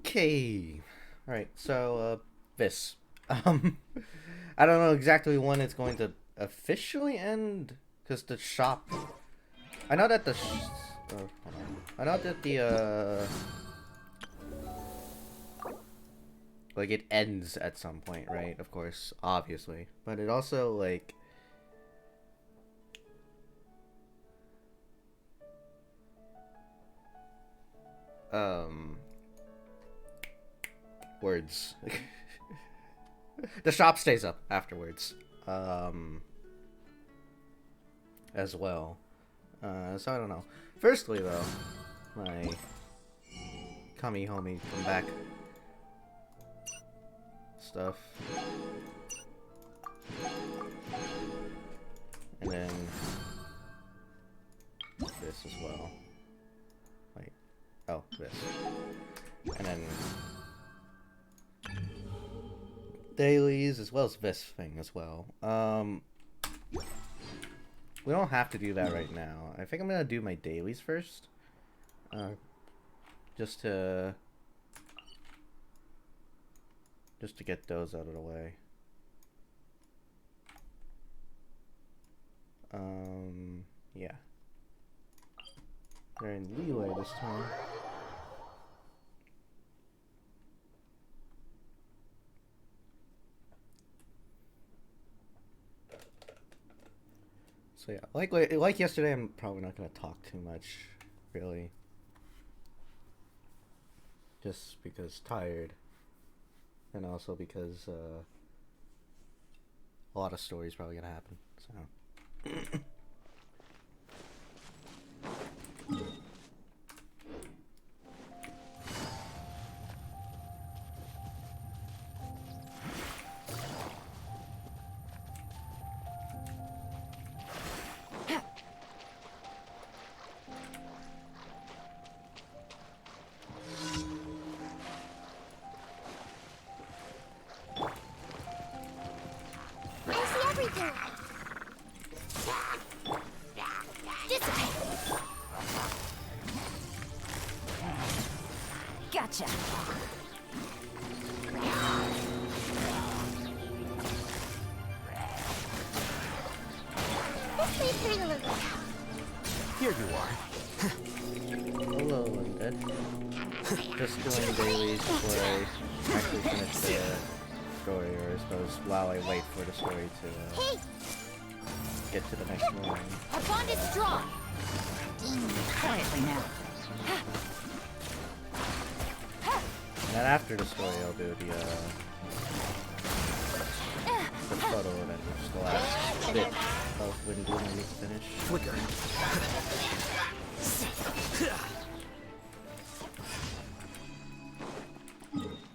Okay. Alright, so, this. Um, I don't know exactly when it's going to officially end, because the shop... I know that the... hold on. I know that the, like, it ends at some point, right? Of course, obviously. But it also, like... Words. The shop stays up afterwards. As well. So I don't know. Firstly, though, my Kami homie come back stuff. And then this as well. Wait. Oh, this. And then dailies as well as this thing as well. We don't have to do that right now. I think I'm gonna do my dailies first. Just to get those out of the way. Yeah. They're in leeway this time. So yeah, like yesterday, I'm probably not gonna talk too much, really. Just because tired, and also because a lot of stories probably gonna happen. So. Gotcha. Here you are. Hello, Undead. Just doing dailies before I actually finish the story, or I suppose while I wait for the story to get to the next morning. Our bond is strong. Quietly now. And then after the story, I'll do the photo event, which is the last bit of windblume I need to finish. Quicker.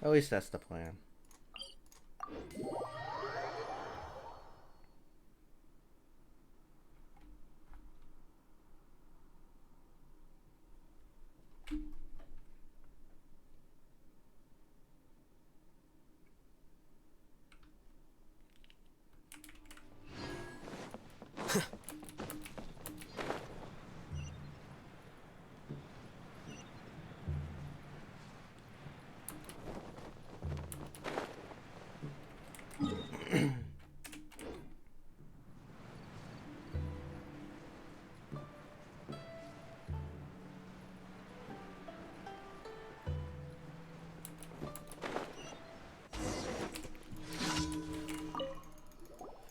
At least that's the plan.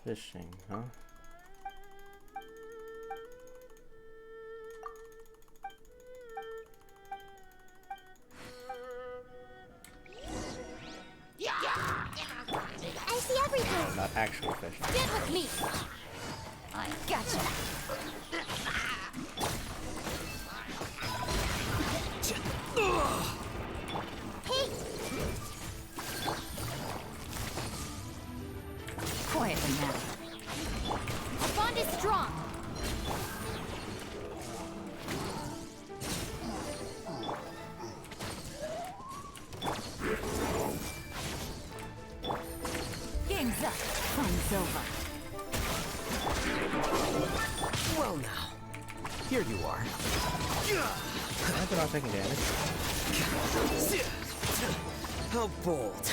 Fishing, huh? I see everything. No, not actually fishing. Get with me. I gotcha. Hey. Quietly now. Our bond is strong. Game's up. Fun's over. Well now. Here you are. I'm not taking damage. How bold.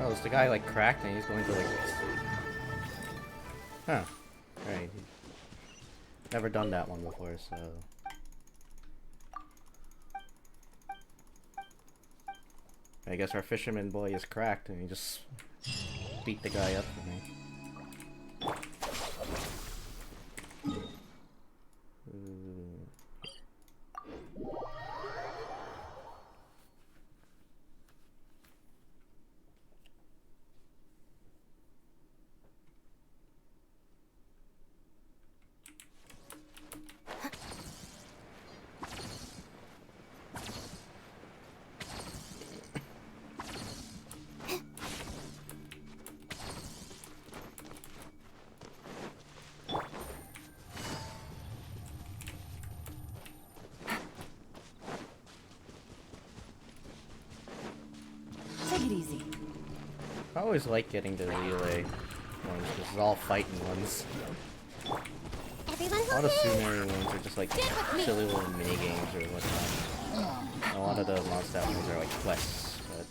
Oh, is the guy like cracked and he's going to like... Huh. Alright. Never done that one before, so... I guess our fisherman boy is cracked and he just beat the guy up for me. Take it easy. I always like getting the relay ones, because it's all fighting ones. Everyone's A lot of okay. Sumeri ones are just like silly little mini games or whatnot. A lot of the Mondstadt ones are like quests, but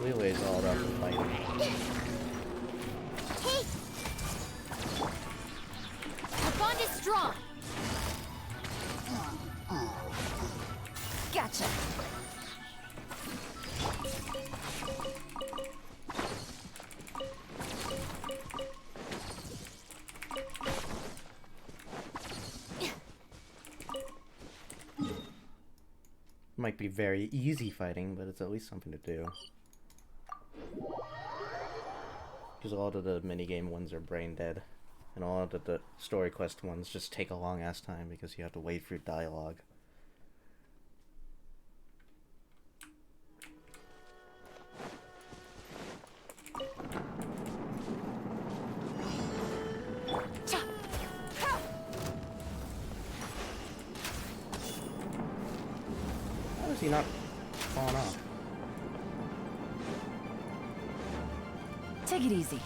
relay is all about the fighting. Hey. The bond is strong. Gotcha. Might be very easy fighting, but it's at least something to do. Because a lot of the minigame ones are brain dead. And a lot of the story quest ones just take a long ass time because you have to wait for dialogue. How is he not falling off? Take it easy.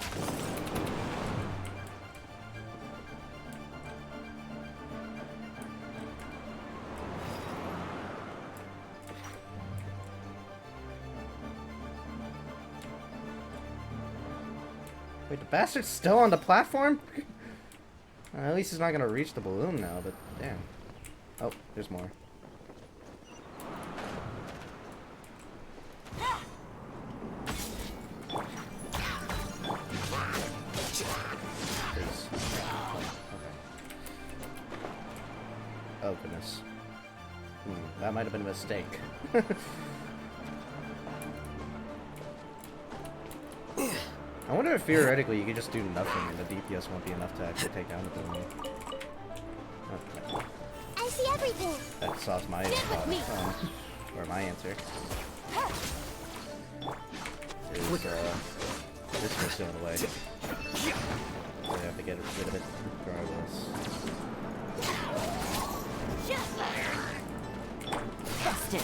Wait, the bastard's still on the platform? At least he's not gonna reach the balloon now, but damn. Oh, there's more. Please. Okay. Oh, goodness. That might have been a mistake. I wonder if theoretically you could just do nothing and the DPS won't be enough to actually take down the balloon. Okay. I see everything. That solves my thought, or my answer. Is, this one's going away. So I have to get rid of it regardless. Busted.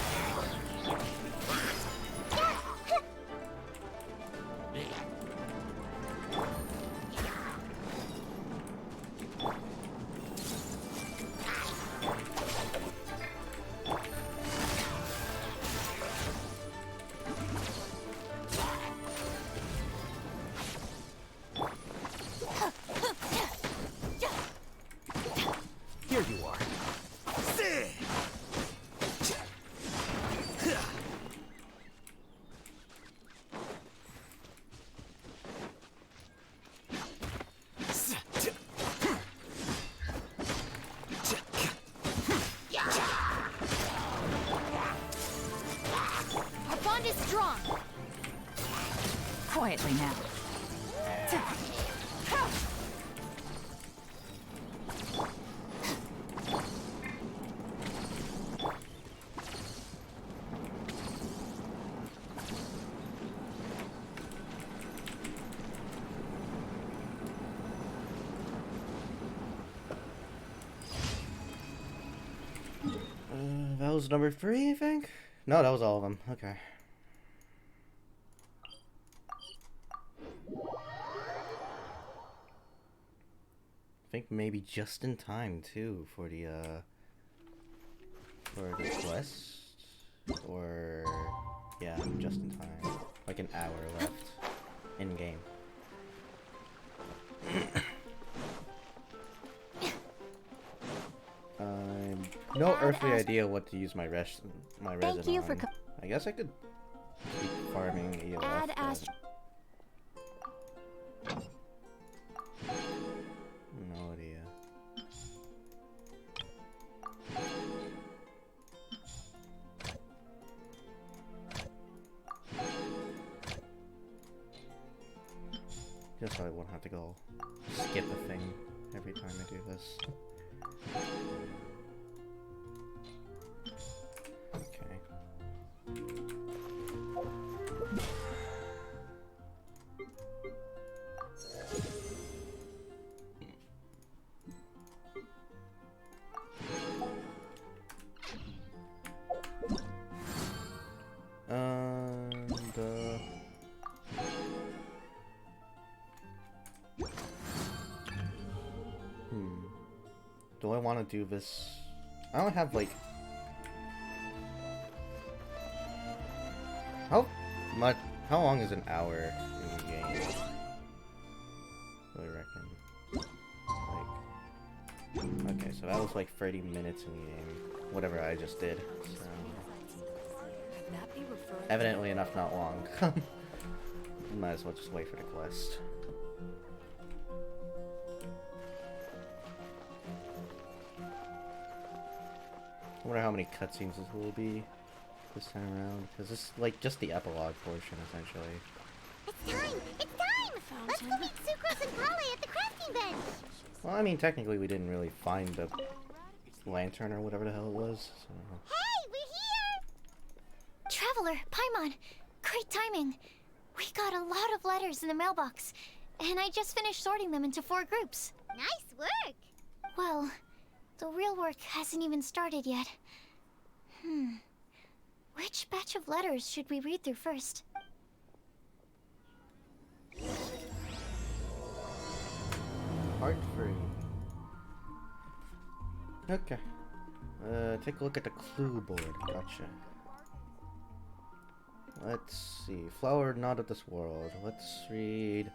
Here you are. Our bond is strong. Quietly now. That was number 3, I think? No, that was all of them. Okay. think maybe just in time too for the quest, or yeah, just in time. Like an hour left in game. No earthly idea what to use my resin on. I guess I could keep farming EOF. No idea. Just so I won't have to go skip a thing every time I do this. Okay. Do I want to do this? I don't have like... How long is an hour in the game? What do I reckon? Like... Okay, so that was like 30 minutes in the game. Whatever I just did. So... Evidently enough, not long. Might as well just wait for the quest. I wonder how many cutscenes this will be this time around, because this is like just the epilogue portion, essentially. It's time! It's time! Let's go meet Sucrose and Kale at the crafting bench! Well, I mean, technically we didn't really find the lantern or whatever the hell it was, so... Hey, we're here! Traveler, Paimon, great timing. We got a lot of letters in the mailbox, and I just finished sorting them into 4 groups. Nice work! Well... the real work hasn't even started yet. Which batch of letters should we read through first? Part 3. Okay. Take a look at the clue board. Gotcha. Let's see. Flower not of this world. Let's read...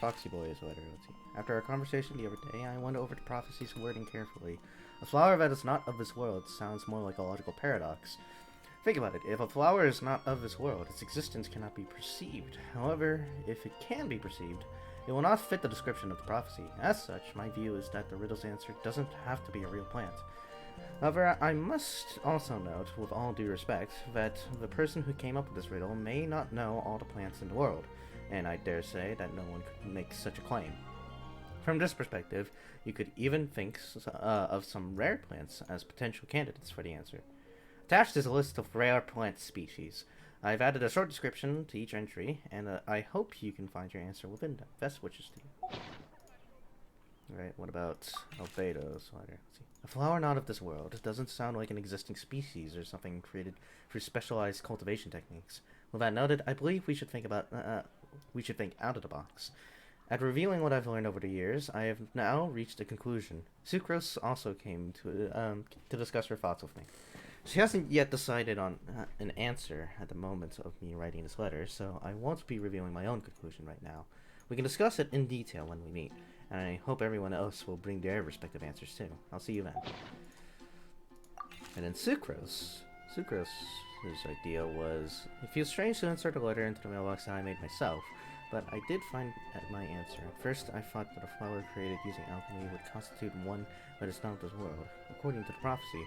Foxy Boy's letter. Let's see. After our conversation the other day, I went over the prophecy's wording carefully. A flower that is not of this world sounds more like a logical paradox. Think about it. If a flower is not of this world, its existence cannot be perceived. However, if it can be perceived, it will not fit the description of the prophecy. As such, my view is that the riddle's answer doesn't have to be a real plant. However, I must also note, with all due respect, that the person who came up with this riddle may not know all the plants in the world, and I dare say that no one could make such a claim. From this perspective, you could even think of some rare plants as potential candidates for the answer. Attached is a list of rare plant species. I've added a short description to each entry, and I hope you can find your answer within them. Best wishes to you. Alright, what about Albedo's letter? Let's see. A flower not of this world. It doesn't sound like an existing species or something created through specialized cultivation techniques. With that noted, I believe we should think out of the box. After revealing what I've learned over the years, I have now reached a conclusion. Sucrose also came to discuss her thoughts with me. She hasn't yet decided on an answer at the moment of me writing this letter, so I won't be revealing my own conclusion right now. We can discuss it in detail when we meet, and I hope everyone else will bring their respective answers too. I'll see you then. And then Sucrose's idea was, it feels strange to insert a letter into the mailbox that I made myself, but I did find my answer. At first, I thought that a flower created using alchemy would constitute one that is not of this world, according to the prophecy.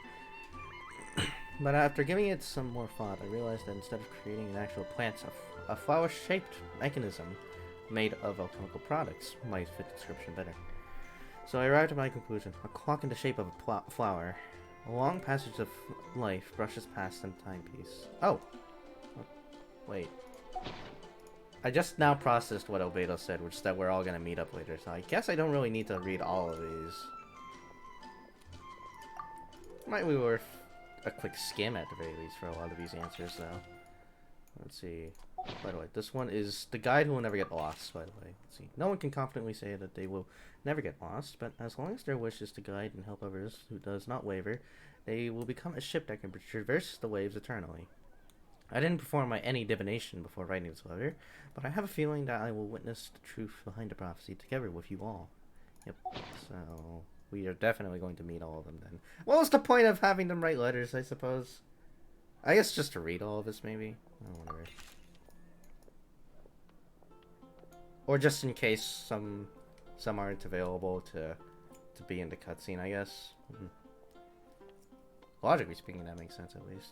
But after giving it some more thought, I realized that instead of creating an actual plant, a flower-shaped mechanism made of alchemical products might fit the description better. So I arrived at my conclusion. A clock in the shape of a flower. A long passage of life brushes past some timepiece. Oh! Wait. I just now processed what Albedo said, which is that we're all gonna meet up later, so I guess I don't really need to read all of these. Might be worth a quick skim at the very least for a lot of these answers, though. Let's see. By the way, this one is the guide who will never get lost, by the way. Let's see. No one can confidently say that they will never get lost, but as long as their wish is to guide and help others who does not waver, they will become a ship that can traverse the waves eternally. I didn't perform any divination before writing this letter, but I have a feeling that I will witness the truth behind the prophecy together with you all. Yep, so we are definitely going to meet all of them then. What was the point of having them write letters, I suppose? I guess just to read all of this, maybe? Oh, whatever. Or just in case some aren't available to be in the cutscene, I guess. Logically speaking, that makes sense at least.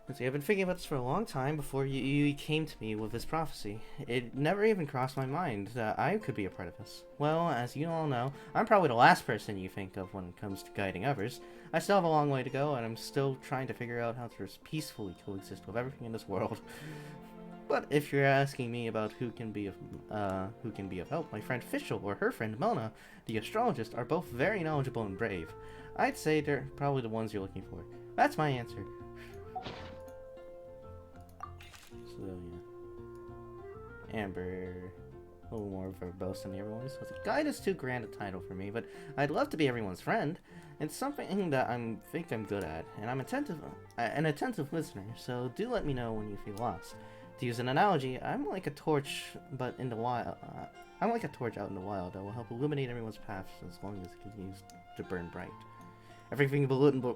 Let's see, I've been thinking about this for a long time before you came to me with this prophecy. It never even crossed my mind that I could be a part of this. Well, as you all know, I'm probably the last person you think of when it comes to guiding others. I still have a long way to go, and I'm still trying to figure out how to peacefully coexist with everything in this world. But if you're asking me about who can be of help, my friend Fischl or her friend Mona, the astrologist, are both very knowledgeable and brave. I'd say they're probably the ones you're looking for. That's my answer. So, yeah. Amber, a little more verbose than the other ones. Guide is too grand a title for me, but I'd love to be everyone's friend. It's something that I think I'm good at, and I'm an attentive listener, so do let me know when you feel lost. To use an analogy, I'm like a torch, but in the wild. I'm like a torch out in the wild that will help illuminate everyone's path as long as it continues to burn bright. Everything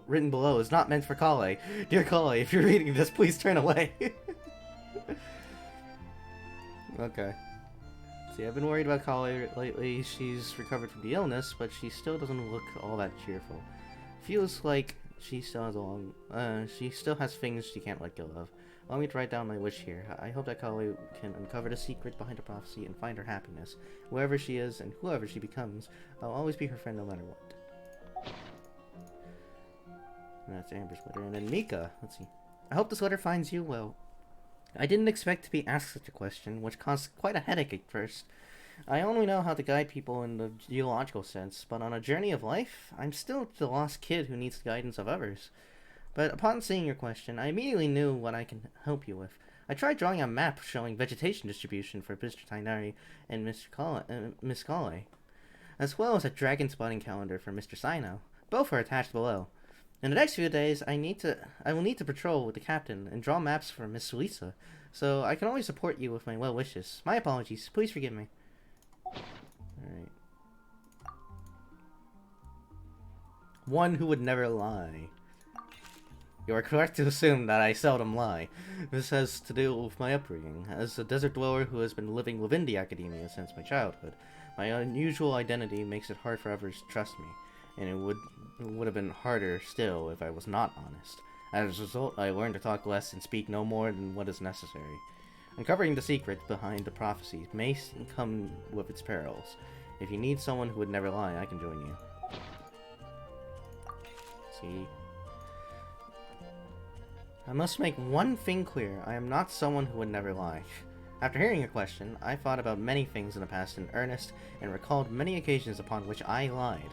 written below is not meant for Kale. Dear Kale, if you're reading this, please turn away. Okay. See, I've been worried about Kale lately. She's recovered from the illness, but she still doesn't look all that cheerful. Feels like she still has things she can't let go of. Allow me to write down my wish here. I hope that Kale can uncover the secret behind the prophecy and find her happiness. Wherever she is and whoever she becomes, I'll always be her friend no matter what. And that's Amber's letter. And then Mika, let's see. I hope this letter finds you well. I didn't expect to be asked such a question, which caused quite a headache at first. I only know how to guide people in the geological sense, but on a journey of life, I'm still the lost kid who needs the guidance of others. But upon seeing your question, I immediately knew what I can help you with. I tried drawing a map showing vegetation distribution for Mr. Tainari and Miss Kale, as well as a dragon spotting calendar for Mr. Sino. Both are attached below. In the next few days, I will need to patrol with the captain and draw maps for Miss Lisa, so I can always support you with my well wishes. My apologies. Please forgive me. Alright. One who would never lie. You are correct to assume that I seldom lie. This has to do with my upbringing. As a desert dweller who has been living within the academia since my childhood, my unusual identity makes it hard for others to trust me, and it would have been harder still if I was not honest. As a result, I learned to talk less and speak no more than what is necessary. Uncovering the secret behind the prophecy may come with its perils. If you need someone who would never lie, I can join you. See? I must make one thing clear. I am not someone who would never lie. After hearing your question, I thought about many things in the past in earnest and recalled many occasions upon which I lied.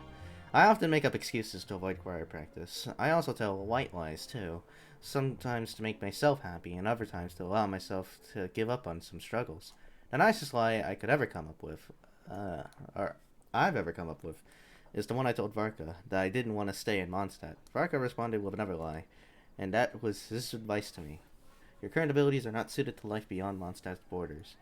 I often make up excuses to avoid choir practice. I also tell white lies, too. Sometimes to make myself happy, and other times to allow myself to give up on some struggles. The nicest lie I could ever come up with, or I've ever come up with, is the one I told Varka, that I didn't want to stay in Mondstadt. Varka responded with another lie, and that was his advice to me. Your current abilities are not suited to life beyond Mondstadt's borders.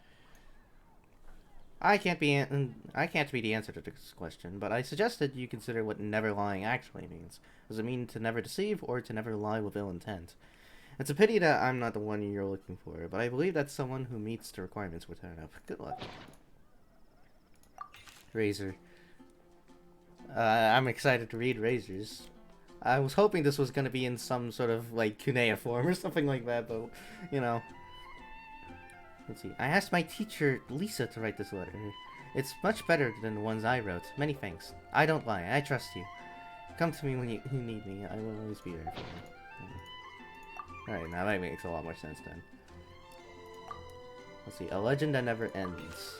I can't be the answer to this question, but I suggested you consider what never lying actually means. Does it mean to never deceive, or to never lie with ill intent? It's a pity that I'm not the one you're looking for, but I believe that someone who meets the requirements will turn up. Good luck. Razor. I'm excited to read Razors. I was hoping this was going to be in some sort of, like, cuneiform or something like that, but, you know. Let's see. I asked my teacher, Lisa, to write this letter. It's much better than the ones I wrote. Many thanks. I don't lie. I trust you. Come to me when you need me. I will always be there for you. Alright, now that makes a lot more sense then. Let's see. A legend that never ends.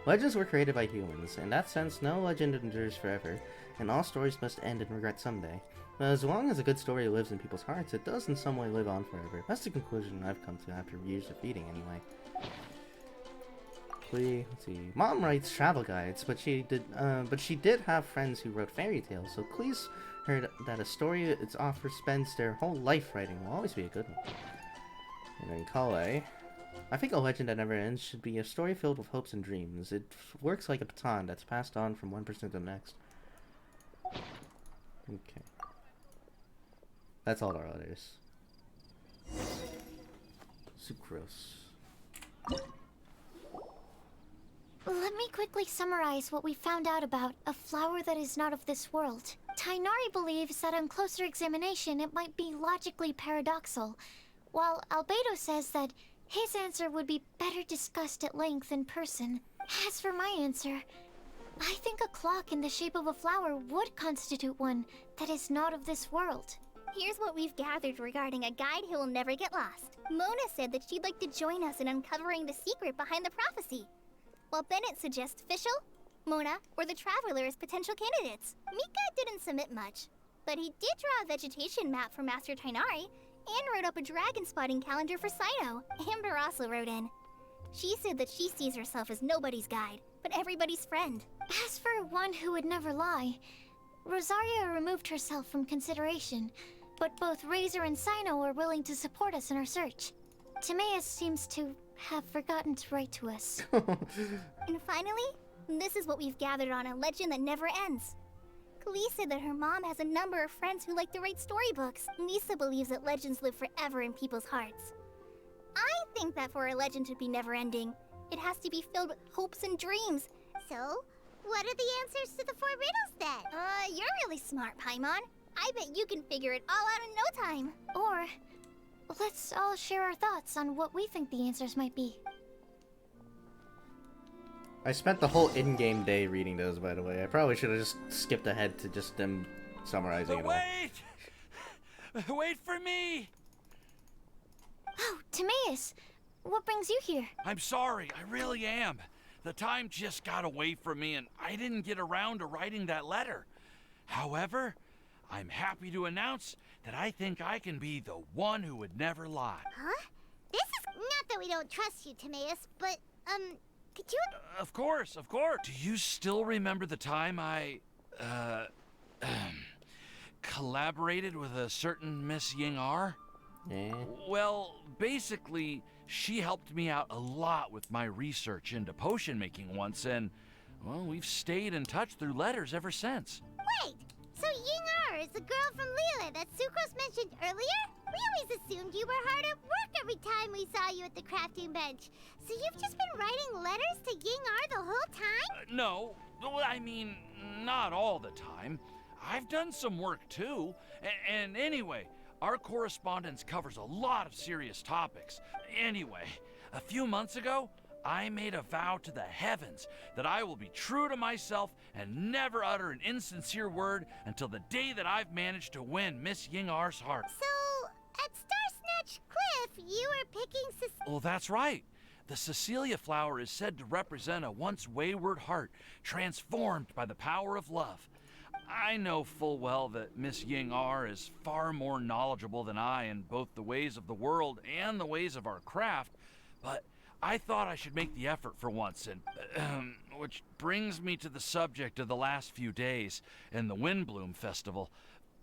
Legends were created by humans. In that sense, no legend endures forever, and all stories must end in regret someday. But as long as a good story lives in people's hearts, it does in some way live on forever. That's the conclusion I've come to after years of reading, anyway. Let's see. Mom writes travel guides, but she did have friends who wrote fairy tales. So Clee's heard that a story its author spends their whole life writing will always be a good one. And then Kale. I think a legend that never ends should be a story filled with hopes and dreams. It works like a baton that's passed on from one person to the next. Okay. That's all our letters. Sucrose. Let me quickly summarize what we found out about a flower that is not of this world. Tainari believes that on closer examination it might be logically paradoxal, while Albedo says that his answer would be better discussed at length in person. As for my answer, I think a clock in the shape of a flower would constitute one that is not of this world. Here's what we've gathered regarding a guide who will never get lost. Mona said that she'd like to join us in uncovering the secret behind the prophecy, while Bennett suggests Fischl, Mona, or the Traveler as potential candidates. Mika didn't submit much, but he did draw a vegetation map for Master Tainari and wrote up a dragon spotting calendar for Saito. Amber also wrote in. She said that she sees herself as nobody's guide, but everybody's friend. As for one who would never lie, Rosaria removed herself from consideration, but both Razor and Sino are willing to support us in our search. Timaeus seems to have forgotten to write to us. And finally, this is what we've gathered on a legend that never ends. Klee said that her mom has a number of friends who like to write storybooks. Lisa believes that legends live forever in people's hearts. I think that for a legend to be never-ending, it has to be filled with hopes and dreams. So, what are the answers to the 4 riddles then? You're really smart, Paimon. I bet you can figure it all out in no time. Or, let's all share our thoughts on what we think the answers might be. I spent the whole in-game day reading those, by the way. I probably should have just skipped ahead to just them summarizing it all. Wait! Wait for me! Oh, Timaeus! What brings you here? I'm sorry, I really am. The time just got away from me and I didn't get around to writing that letter. However, I'm happy to announce that I think I can be the one who would never lie. Huh? This is not that we don't trust you, Timaeus, but, could you... Of course, of course. Do you still remember the time I, collaborated with a certain Miss Ying R? Yeah. Well, basically, she helped me out a lot with my research into potion making once, and, well, we've stayed in touch through letters ever since. Wait! So Ying Er is the girl from Lila that Sucrose mentioned earlier? We always assumed you were hard at work every time we saw you at the crafting bench. So you've just been writing letters to Ying Er the whole time? No, I mean, not all the time. I've done some work too. And anyway, our correspondence covers a lot of serious topics. Anyway, a few months ago, I made a vow to the heavens that I will be true to myself and never utter an insincere word until the day that I've managed to win Miss Ying R's heart. So, at Star Snatch Cliff, you were picking Well, that's right. The Cecilia flower is said to represent a once wayward heart transformed by the power of love. I know full well that Miss Ying R is far more knowledgeable than I in both the ways of the world and the ways of our craft, but I thought I should make the effort for once, and which brings me to the subject of the last few days and the Windblume Festival.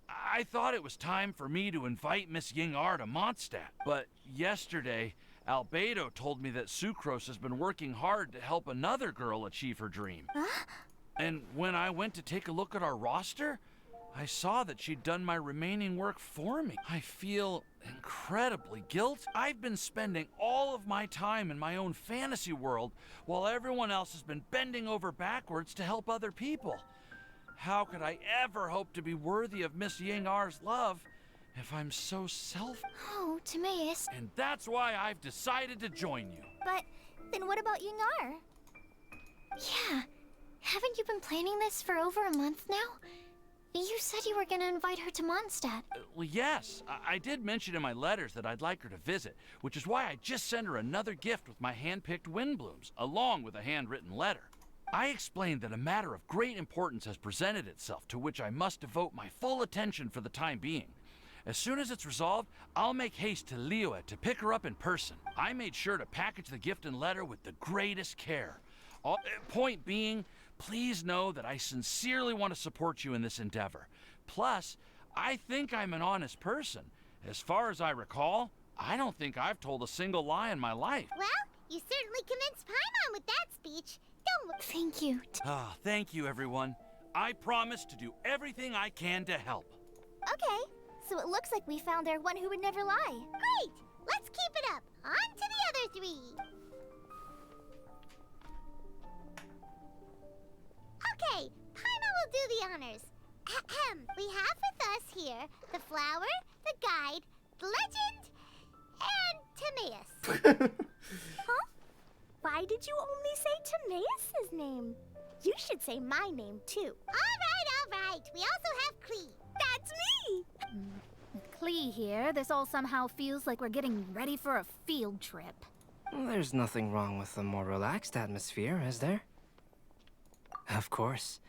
I thought it was time for me to invite Miss Ying R to Mondstadt, but yesterday, Albedo told me that Sucrose has been working hard to help another girl achieve her dream. Huh? And when I went to take a look at our roster, I saw that she'd done my remaining work for me. I feel incredibly guilty. I've been spending all of my time in my own fantasy world while everyone else has been bending over backwards to help other people. How could I ever hope to be worthy of Miss Ying R's love if I'm so selfish? Oh, Timaeus. And that's why I've decided to join you. But then what about Ying R? Yeah. Haven't you been planning this for over a month now? You said you were gonna invite her to Mondstadt. Well, yes, I did mention in my letters that I'd like her to visit, which is why I just sent her another gift with my hand-picked windblooms, along with a handwritten letter. I explained that a matter of great importance has presented itself, to which I must devote my full attention for the time being. As soon as it's resolved, I'll make haste to Liyue to pick her up in person. I made sure to package the gift and letter with the greatest care. Point being, please know that I sincerely want to support you in this endeavor. Plus, I think I'm an honest person. As far as I recall, I don't think I've told a single lie in my life. Well, you certainly convinced Paimon with that speech. Don't Thank you. Thank you, everyone. I promise to do everything I can to help. Okay, so it looks like we found our one who would never lie. Great! Let's keep it up. On to the other three. Okay, Paimon will do the honors. Ahem. We have with us here the flower, the guide, the legend, and Timaeus. Huh? Why did you only say Timaeus' name? You should say my name, too. All right. We also have Klee. That's me! With Klee here, this all somehow feels like we're getting ready for a field trip. There's nothing wrong with a more relaxed atmosphere, is there? Of course.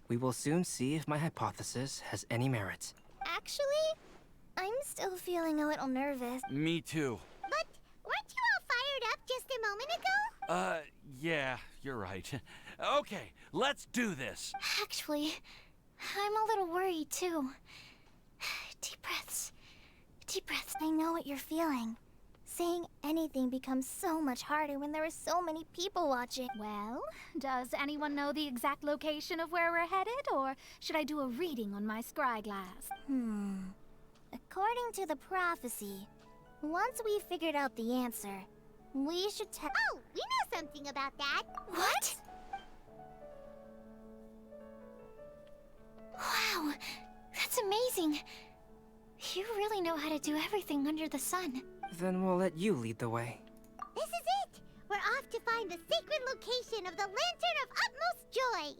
We will soon see if my hypothesis has any merit. Actually, I'm still feeling a little nervous. Me too. But weren't you all fired up just a moment ago? Yeah, you're right. Okay, let's do this. Actually, I'm a little worried too. Deep breaths. Deep breaths. I know what you're feeling. Saying anything becomes so much harder when there are so many people watching. Well, does anyone know the exact location of where we're headed, or should I do a reading on my scry glass? According to the prophecy, once we figured out the answer, we should tell. Oh, we know something about that. What? Wow, that's amazing. You really know how to do everything under the sun. Then we'll let you lead the way. This is it. We're off to find the sacred location of the Lantern of Utmost Joy.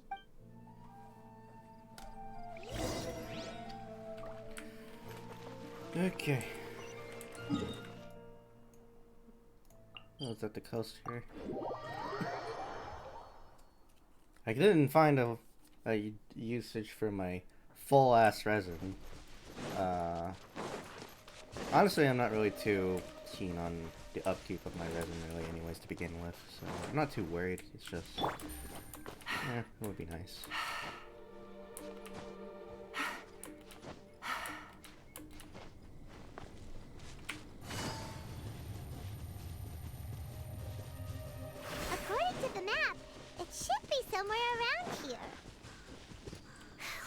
Okay. Oh, is that the coast here? I didn't find a usage for my full-ass resin. Honestly, I'm not really too keen on the upkeep of my resin really anyways to begin with, so I'm not too worried. It's just, it would be nice. According to the map, it should be somewhere around here.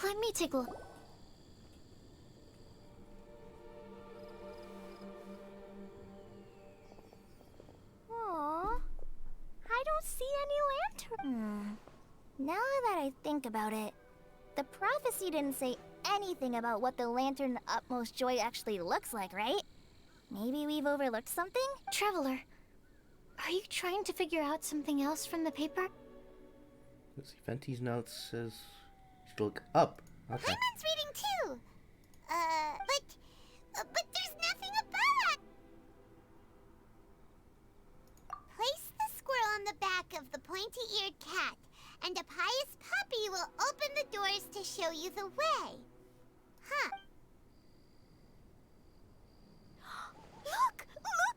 Let me take a look. Aww, I don't see any lantern. Now that I think about it, the prophecy didn't say anything about what the Lantern of Utmost Joy actually looks like, right? Maybe we've overlooked something? Traveler, are you trying to figure out something else from the paper? Let's see, Venti's notes says you should look up. Okay. Paimon's reading too. But there's nothing about it. Place the squirrel on the back of the pointy-eared cat, and a pious puppy will open the doors to show you the way. Huh. Look!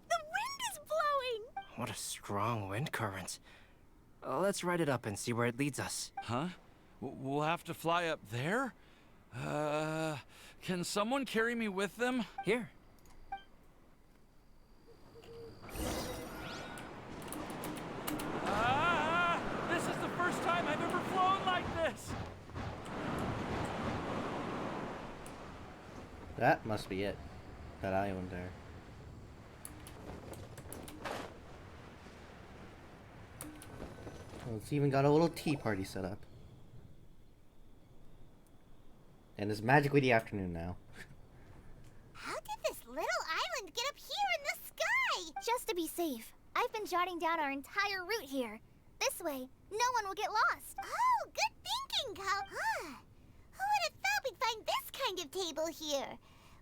The wind is blowing! What a strong wind current. Let's ride it up and see where it leads us. Huh? We'll have to fly up there? Can someone carry me with them? Here. This is the first time I've ever flown like this! That must be it. That island there. Well, it's even got a little tea party set up. And it's magically the afternoon now. How did this little island get up here in the sky? Just to be safe, I've been jotting down our entire route here. This way, no one will get lost. Oh, good thinking, Cub. Huh. Who would have thought thought we'd find this kind of table here.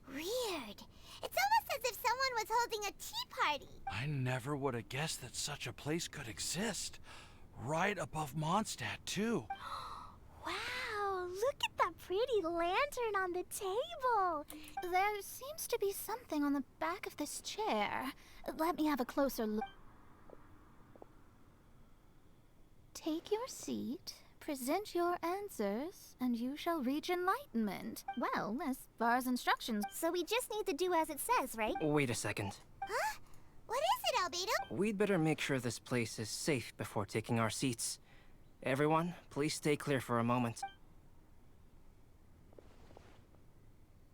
Weird. It's almost as if someone was holding a tea party. I never would have guessed that such a place could exist. Right above Mondstadt, too. Wow, look at that pretty lantern on the table. There seems to be something on the back of this chair. Let me have a closer look. Take your seat, present your answers, and you shall reach enlightenment. Well, as far as instructions. So we just need to do as it says, right? Wait a second. Huh? What is it, Albedo? We'd better make sure this place is safe before taking our seats. Everyone, please stay clear for a moment.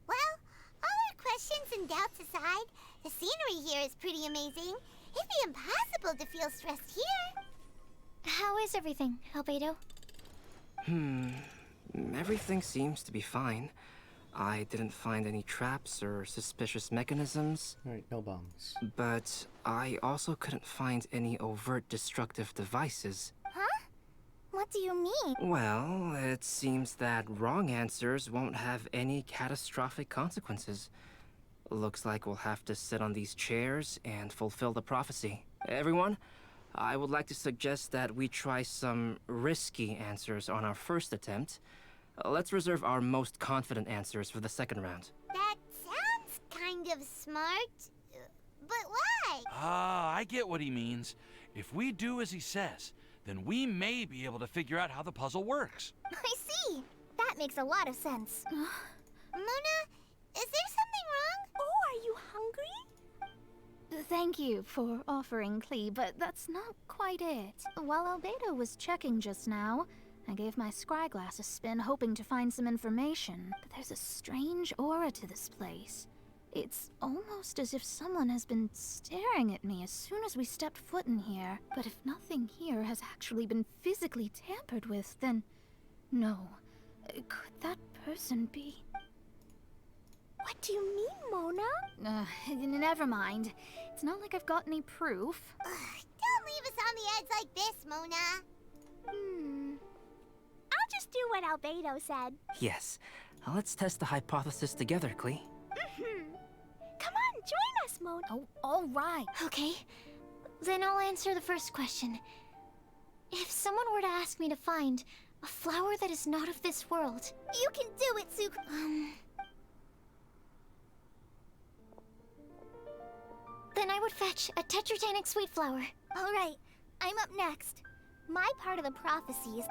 Well, all our questions and doubts aside, the scenery here is pretty amazing. It'd be impossible to feel stressed here. How is everything, Albedo? Everything seems to be fine. I didn't find any traps or suspicious mechanisms, Alright, no bombs. but I also couldn't find any overt destructive devices. Huh? What do you mean? Well, it seems that wrong answers won't have any catastrophic consequences. Looks like we'll have to sit on these chairs and fulfill the prophecy. Everyone, I would like to suggest that we try some risky answers on our first attempt. Let's reserve our most confident answers for the second round. That sounds kind of smart. But why? Ah, I get what he means. If we do as he says, then we may be able to figure out how the puzzle works. I see. That makes a lot of sense. Mona, is there something wrong? Oh, are you hungry? Thank you for offering Klee, but that's not quite it. While Albedo was checking just now, I gave my scryglass a spin, hoping to find some information. But there's a strange aura to this place. It's almost as if someone has been staring at me as soon as we stepped foot in here. But if nothing here has actually been physically tampered with, then no. Could that person be? What do you mean, Mona? Never mind. It's not like I've got any proof. Don't leave us on the edge like this, Mona. I'll just do what Albedo said. Yes, let's test the hypothesis together, Klee. Come on, join us, Mona. Oh, all right. Okay, then I'll answer the first question. If someone were to ask me to find a flower that is not of this world, You can do it, Suku. then I would fetch a tetragenic sweet flower. All right, I'm up next. My part of the prophecy is...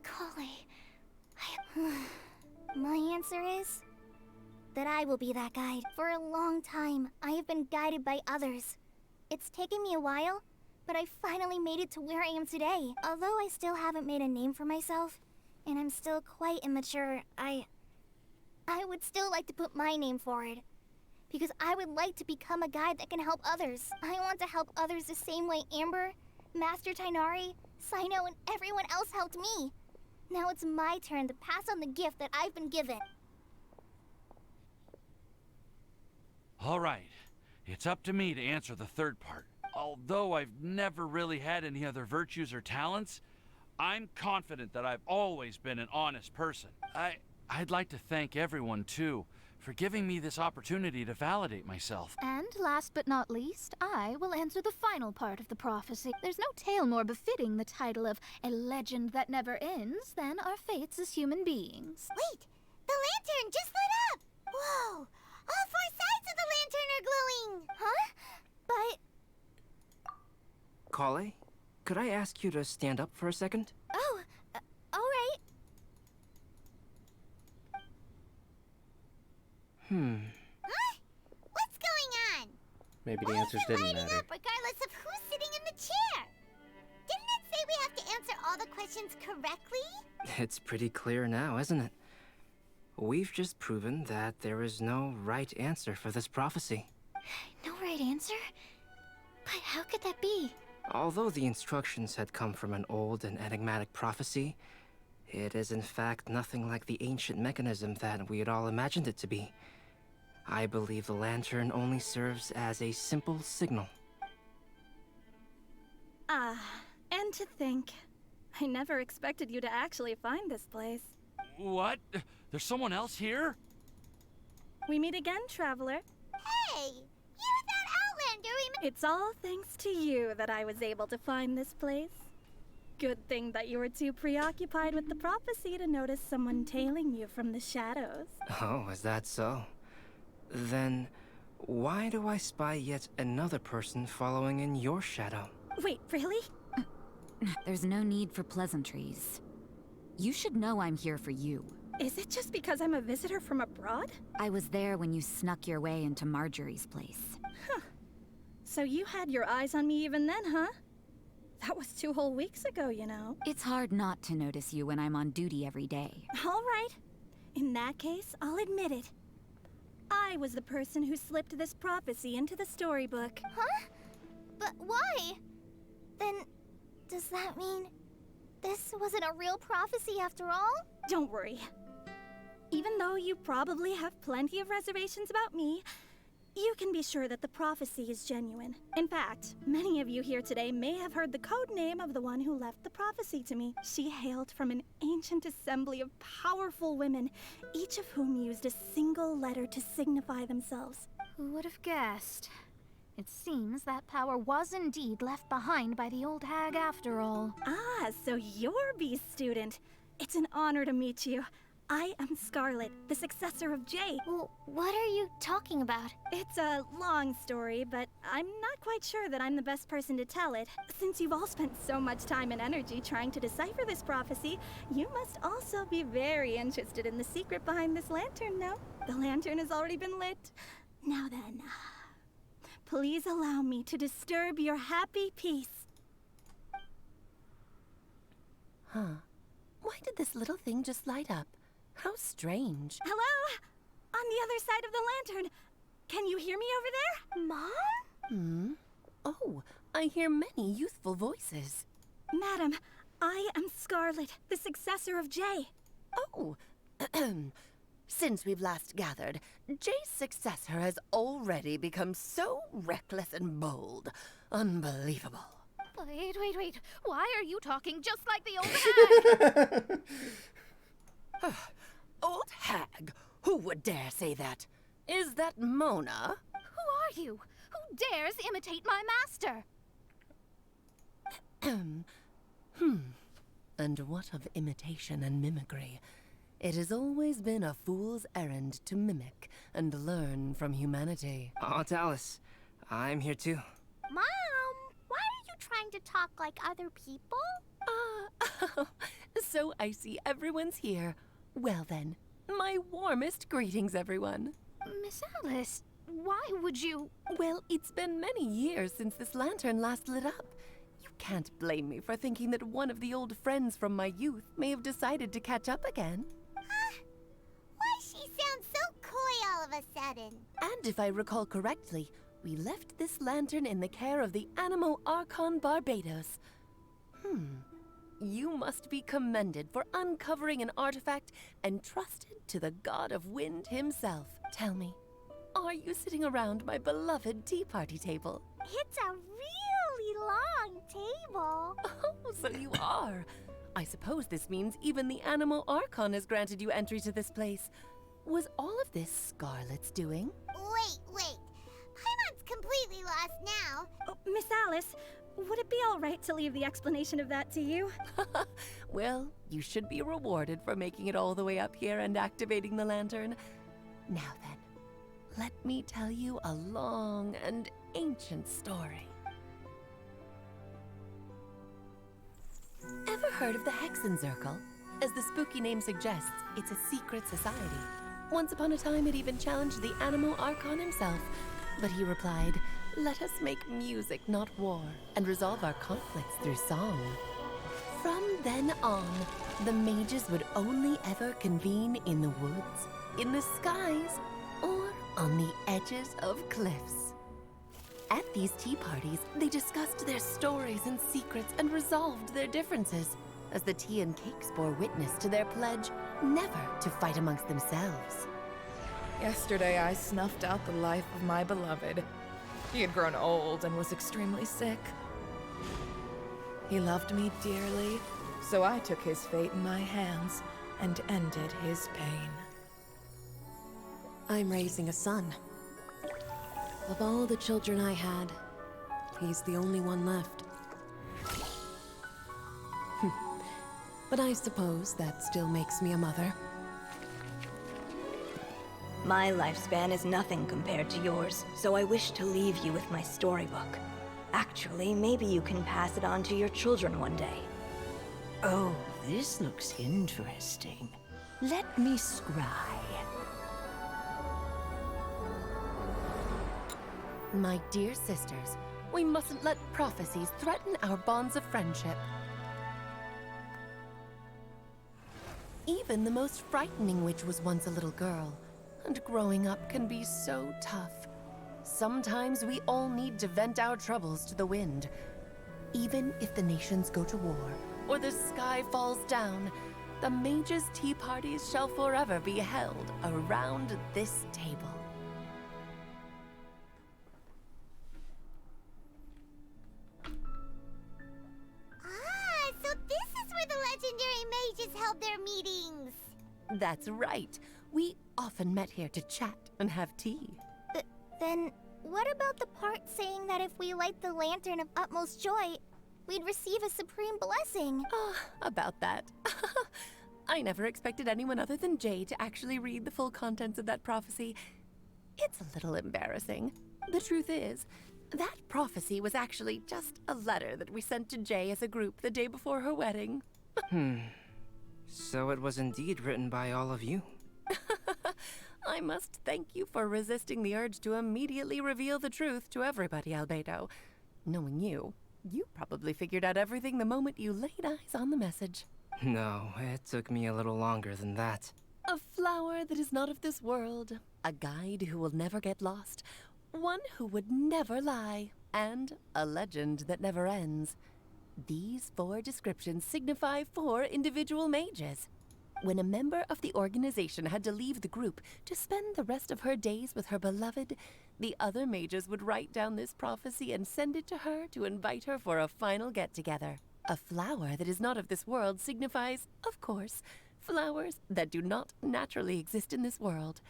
Kale, My answer is... that I will be that guide. For a long time, I have been guided by others. It's taken me a while, but I finally made it to where I am today. Although I still haven't made a name for myself, and I'm still quite immature, I would still like to put my name forward. Because I would like to become a guide that can help others. I want to help others the same way Amber, Master Tainari, Sino, and everyone else helped me. Now it's my turn to pass on the gift that I've been given. All right, it's up to me to answer the third part. Although I've never really had any other virtues or talents, I'm confident that I've always been an honest person. I'd like to thank everyone, too, for giving me this opportunity to validate myself. And last but not least, I will answer the final part of the prophecy. There's no tale more befitting the title of a legend that never ends than our fates as human beings. Wait! The lantern just lit up! Whoa! All four sides of the lantern are glowing! Huh? But... Kale, could I ask you to stand up for a second? Oh, alright. Huh? What's going on? Maybe the Why is answers it didn't lighting matter. up regardless of who's sitting in the chair? Didn't it say we have to answer all the questions correctly? It's pretty clear now, isn't it? We've just proven that there is no right answer for this prophecy. no right answer? But how could that be? Although the instructions had come from an old and enigmatic prophecy, it is in fact nothing like the ancient mechanism that we had all imagined it to be. I believe the lantern only serves as a simple signal. And to think, I never expected you to actually find this place. What? There's someone else here? We meet again, Traveler. Hey, you're that Outlander we met. It's all thanks to you that I was able to find this place. Good thing that you were too preoccupied with the prophecy to notice someone tailing you from the shadows. Oh, is that so? Then, why do I spy yet another person following in your shadow? Wait, really? There's no need for pleasantries. You should know I'm here for you. Is it just because I'm a visitor from abroad? I was there when you snuck your way into Marjorie's place. So you had your eyes on me even then, huh? That was 2 whole weeks ago, you know. It's hard not to notice you when I'm on duty every day. All right. In that case, I'll admit it. I was the person who slipped this prophecy into the storybook. Huh? But why? Then, does that mean this wasn't a real prophecy after all? Don't worry. Even though you probably have plenty of reservations about me, you can be sure that the prophecy is genuine. In fact, many of you here today may have heard the code name of the one who left the prophecy to me. She hailed from an ancient assembly of powerful women, each of whom used a single letter to signify themselves. Who would have guessed? It seems that power was indeed left behind by the old hag after all. Ah, so you're B's student. It's an honor to meet you. I am Scarlet, the successor of Jay. Well, what are you talking about? It's a long story, but I'm not quite sure that I'm the best person to tell it. Since you've all spent so much time and energy trying to decipher this prophecy, you must also be very interested in the secret behind this lantern, no? The lantern has already been lit. Now then, please allow me to disturb your happy peace. Huh. Why did this little thing just light up? How strange. Hello? On the other side of the lantern. Can you hear me over there? Mom? Oh, I hear many youthful voices. Madam, I am Scarlet, the successor of Jay. Oh, since we've last gathered, Jay's successor has already become so reckless and bold. Unbelievable. Wait. Why are you talking just like the old hag? Old hag? Who would dare say that? Is that Mona? Who are you? Who dares imitate my master? And what of imitation and mimicry? It has always been a fool's errand to mimic and learn from humanity. Aunt Alice, I'm here too. Mom, why are you trying to talk like other people? So I see everyone's here. Well then, my warmest greetings, everyone. Miss Alice, why would you... Well, it's been many years since this lantern last lit up. You can't blame me for thinking that one of the old friends from my youth may have decided to catch up again. Why she sounds so coy all of a sudden? And if I recall correctly, we left this lantern in the care of the Animo Archon Barbados. You must be commended for uncovering an artifact entrusted to the god of wind himself. Tell me, are you sitting around my beloved tea party table? It's a really long table. Oh, so you are. I suppose this means even the Animo Archon has granted you entry to this place. Was all of this Scarlet's doing? Wait. Paimon's completely lost now. Oh, Miss Alice, would it be all right to leave the explanation of that to you? Well, you should be rewarded for making it all the way up here and activating the lantern. Now then, let me tell you a long and ancient story. Ever heard of the Hexenzirkel? As the spooky name suggests, it's a secret society. Once upon a time, it even challenged the Animo Archon himself. But he replied, "Let us make music, not war, and resolve our conflicts through song." From then on, the mages would only ever convene in the woods, in the skies, or on the edges of cliffs. At these tea parties, they discussed their stories and secrets and resolved their differences, as the tea and cakes bore witness to their pledge never to fight amongst themselves. Yesterday, I snuffed out the life of my beloved. He had grown old and was extremely sick. He loved me dearly, so I took his fate in my hands, and ended his pain. I'm raising a son. Of all the children I had, he's the only one left. But I suppose that still makes me a mother. My lifespan is nothing compared to yours, so I wish to leave you with my storybook. Actually, maybe you can pass it on to your children one day. Oh, this looks interesting. Let me scry. My dear sisters, we mustn't let prophecies threaten our bonds of friendship. Even the most frightening witch was once a little girl, and growing up can be so tough. Sometimes we all need to vent our troubles to the wind. Even if the nations go to war, or the sky falls down, the mages' tea parties shall forever be held around this table. Ah, so this is where the legendary mages held their meetings. That's right. We often met here to chat and have tea. Then, what about the part saying that if we light the lantern of utmost joy, we'd receive a supreme blessing? About that. I never expected anyone other than Jay to actually read the full contents of that prophecy. It's a little embarrassing. The truth is, that prophecy was actually just a letter that we sent to Jay as a group the day before her wedding. So it was indeed written by all of you. I must thank you for resisting the urge to immediately reveal the truth to everybody, Albedo. Knowing you, you probably figured out everything the moment you laid eyes on the message. No, it took me a little longer than that. A flower that is not of this world, a guide who will never get lost, one who would never lie, and a legend that never ends. These 4 descriptions signify 4 individual mages. When a member of the organization had to leave the group to spend the rest of her days with her beloved, the other mages would write down this prophecy and send it to her to invite her for a final get-together. A flower that is not of this world signifies, of course, flowers that do not naturally exist in this world.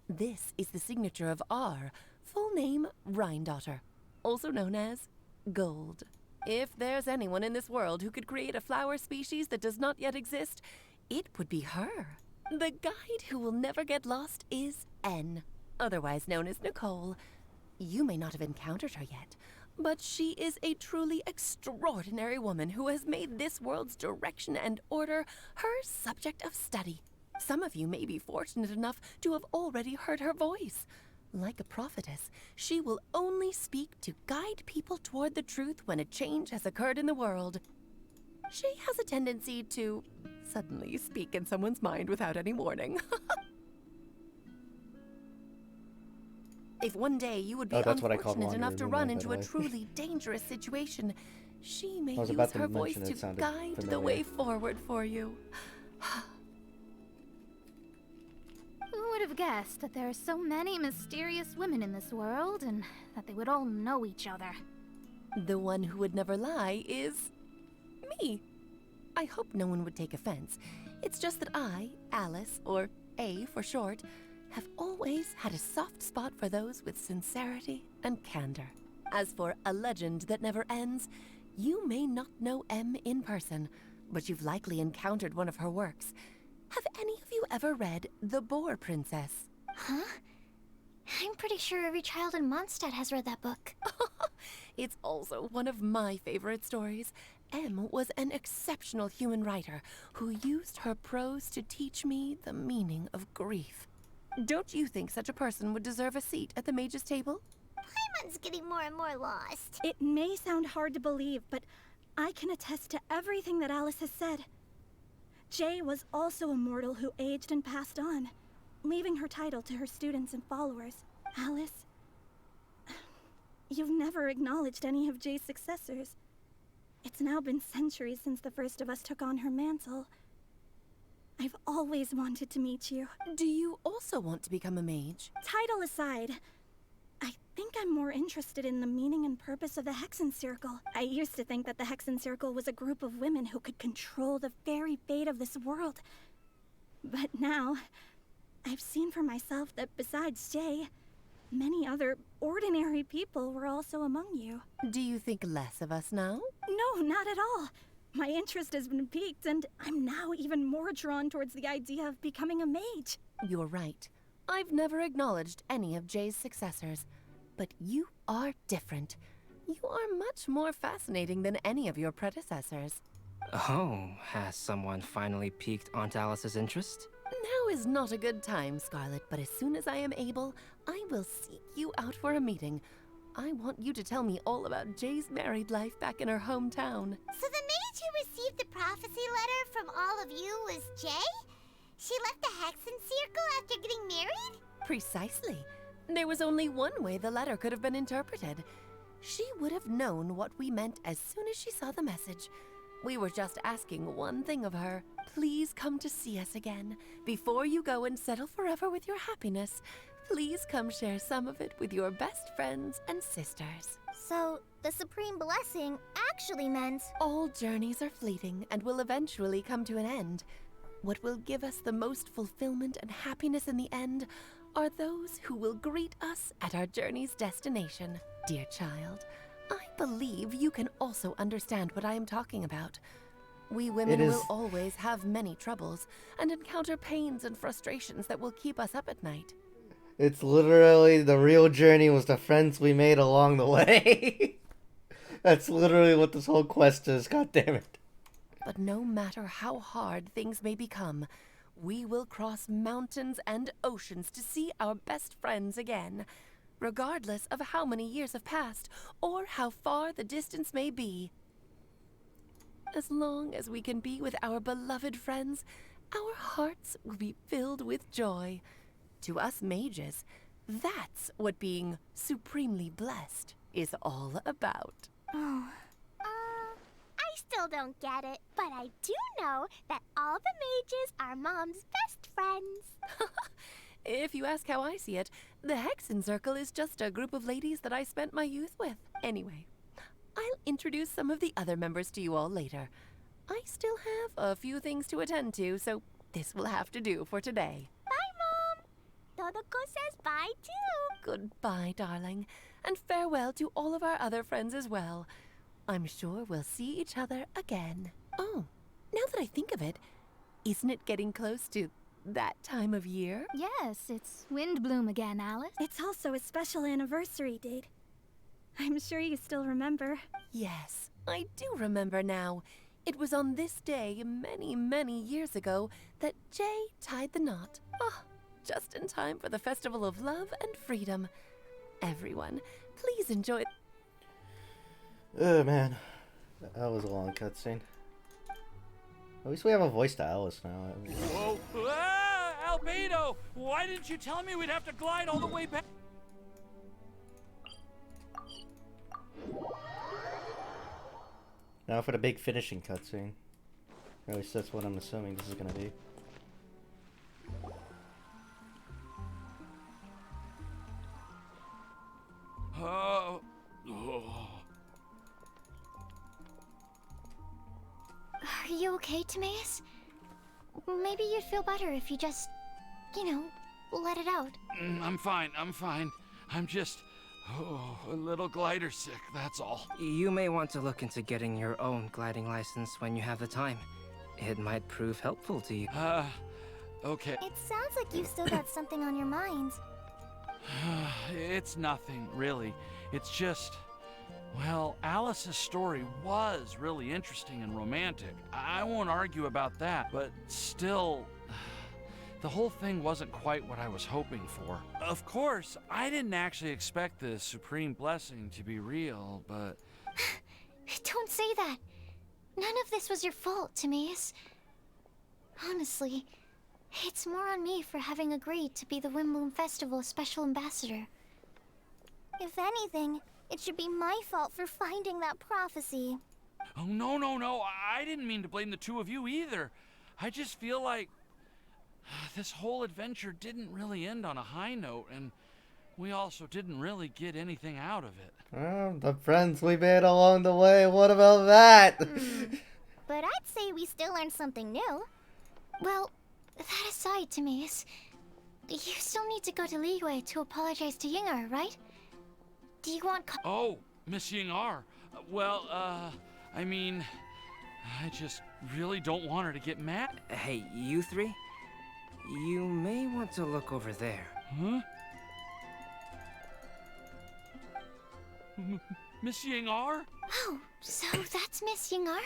This is the signature of our full name, Rhindaughter, also known as Gold. If there's anyone in this world who could create a flower species that does not yet exist, it would be her. The guide who will never get lost is N, otherwise known as Nicole. You may not have encountered her yet, but she is a truly extraordinary woman who has made this world's direction and order her subject of study. Some of you may be fortunate enough to have already heard her voice. Like a prophetess, she will only speak to guide people toward the truth when a change has occurred in the world. She has a tendency to suddenly speak in someone's mind without any warning. If one day you would be unfortunate enough to run into a truly dangerous situation, she may use her voice to guide the way forward for you. Who would have guessed that there are so many mysterious women in this world, and that they would all know each other? The one who would never lie is me. I hope no one would take offense. It's just that I, Alice, or A for short, have always had a soft spot for those with sincerity and candor. As for a legend that never ends, you may not know M in person, but you've likely encountered one of her works. Have any of you ever read The Boar Princess? Huh? I'm pretty sure every child in Mondstadt has read that book. It's also one of my favorite stories. M was an exceptional human writer who used her prose to teach me the meaning of grief. Don't you think such a person would deserve a seat at the mage's table? Paimon's getting more and more lost. It may sound hard to believe, but I can attest to everything that Alice has said. Jay was also a mortal who aged and passed on, leaving her title to her students and followers. Alice, you've never acknowledged any of Jay's successors. It's now been centuries since the first of us took on her mantle. I've always wanted to meet you. Do you also want to become a mage? Title aside, I think I'm more interested in the meaning and purpose of the Hexen Circle. I used to think that the Hexen Circle was a group of women who could control the very fate of this world. But now, I've seen for myself that besides Jay, many other ordinary people were also among you. Do you think less of us now? No, not at all. My interest has been piqued, and I'm now even more drawn towards the idea of becoming a mage. You're right. I've never acknowledged any of Jay's successors, but you are different. You are much more fascinating than any of your predecessors. Oh, has someone finally piqued Aunt Alice's interest? Now is not a good time, Scarlet, but as soon as I am able, I will seek you out for a meeting. I want you to tell me all about Jay's married life back in her hometown. So the mage who received the prophecy letter from all of you was Jay? She left the Hexen Circle after getting married? Precisely. There was only one way the letter could have been interpreted. She would have known what we meant as soon as she saw the message. We were just asking one thing of her. Please come to see us again. Before you go and settle forever with your happiness, please come share some of it with your best friends and sisters. So, the Supreme Blessing actually meant... All journeys are fleeting and will eventually come to an end. What will give us the most fulfillment and happiness in the end are those who will greet us at our journey's destination. Dear child, I believe you can also understand what I am talking about. We women will always have many troubles and encounter pains and frustrations that will keep us up at night. It's literally the real journey was the friends we made along the way. That's literally what this whole quest is, god damn it. But no matter how hard things may become, we will cross mountains and oceans to see our best friends again, regardless of how many years have passed or how far the distance may be. As long as we can be with our beloved friends, our hearts will be filled with joy. To us mages, that's what being supremely blessed is all about. Oh. I still don't get it, but I do know that all the mages are Mom's best friends. If you ask how I see it, the Hexen Circle is just a group of ladies that I spent my youth with. Anyway, I'll introduce some of the other members to you all later. I still have a few things to attend to, so this will have to do for today. Bye, Mom. Todoko says bye, too. Goodbye, darling, and farewell to all of our other friends as well. I'm sure we'll see each other again. Oh, now that I think of it, isn't it getting close to that time of year? Yes, it's windblume again, Alice. It's also a special anniversary date. I'm sure you still remember. Yes, I do remember now. It was on this day, many, many years ago, that Jay tied the knot. Ah, just in time for the Festival of Love and Freedom. Everyone, please enjoy. Oh man, that was a long cutscene. At least we have a voice to Alice now. Whoa! Ah, Albedo! Why didn't you tell me we'd have to glide all the way back? Now for the big finishing cutscene. Or at least that's what I'm assuming this is gonna be. Oh. Are you okay, Timaeus? Maybe you'd feel better if you just, let it out. I'm fine, I'm fine. I'm just, a little glider sick, that's all. You may want to look into getting your own gliding license when you have the time. It might prove helpful to you. Okay. It sounds like you've still got something on your mind. It's nothing, really. It's just, well, Alice's story was really interesting and romantic. I won't argue about that, but still, the whole thing wasn't quite what I was hoping for. Of course, I didn't actually expect the Supreme Blessing to be real, but... Don't say that. None of this was your fault, Timaeus. Honestly, it's more on me for having agreed to be the Windblume Festival's special ambassador. If anything, it should be my fault for finding that prophecy. Oh, no, I didn't mean to blame the two of you either. I just feel like this whole adventure didn't really end on a high note, and we also didn't really get anything out of it. Oh, the friends we made along the way, what about that? But I'd say we still learned something new. Well, that aside, Timaeus, you still need to go to Liyue to apologize to Yingar, right? Do you want Oh, Miss Ying-ar. Well, I mean, I just really don't want her to get mad. Hey, you three? You may want to look over there. Huh? Miss Ying-ar? Oh, so that's Miss Yingar?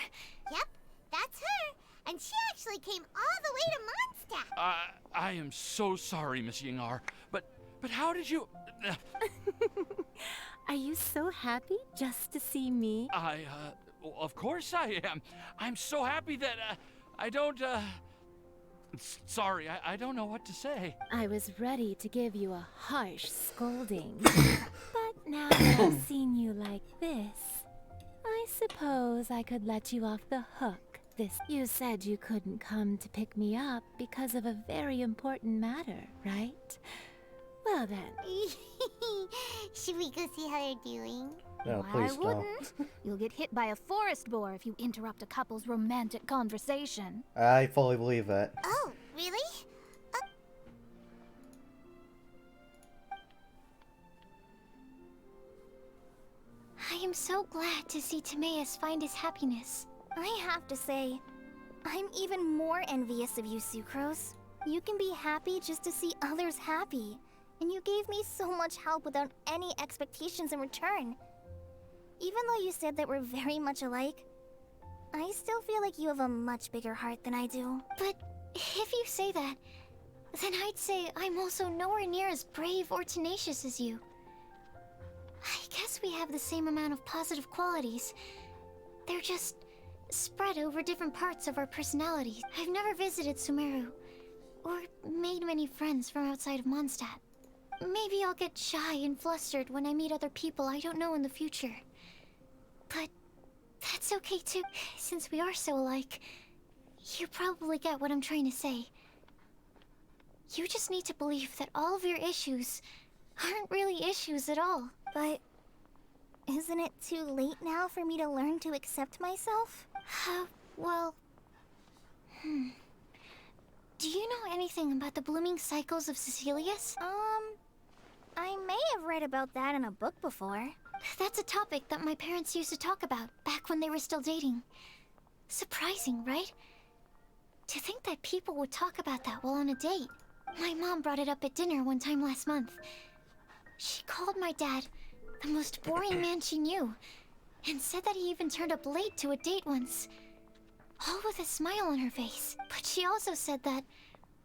Yep, that's her. And she actually came all the way to Mondstadt. I am so sorry, Miss Ying-ar, but how did you... Are you so happy just to see me? Well, of course I am. I'm so happy that, I don't, sorry, I don't know what to say. I was ready to give you a harsh scolding. But now that I've seen you like this, I suppose I could let you off the hook. You said you couldn't come to pick me up because of a very important matter, right? Well then. Should we go see how they're doing? No, Why please don't. wouldn't? You'll get hit by a forest boar if you interrupt a couple's romantic conversation. I fully believe that. Oh, really? I am so glad to see Timaeus find his happiness. I have to say, I'm even more envious of you, Sucrose. You can be happy just to see others happy. And you gave me so much help without any expectations in return. Even though you said that we're very much alike, I still feel like you have a much bigger heart than I do. But if you say that, then I'd say I'm also nowhere near as brave or tenacious as you. I guess we have the same amount of positive qualities. They're just spread over different parts of our personalities. I've never visited Sumeru, or made many friends from outside of Mondstadt. Maybe I'll get shy and flustered when I meet other people I don't know in the future. But that's okay too, since we are so alike. You probably get what I'm trying to say. You just need to believe that all of your issues aren't really issues at all. But isn't it too late now for me to learn to accept myself? Well... Do you know anything about the blooming cycles of Cecilius? I may have read about that in a book before. That's a topic that my parents used to talk about back when they were still dating. Surprising, right? To think that people would talk about that while on a date. My mom brought it up at dinner one time last month. She called my dad the most boring man she knew, and said that he even turned up late to a date once. All with a smile on her face. But she also said that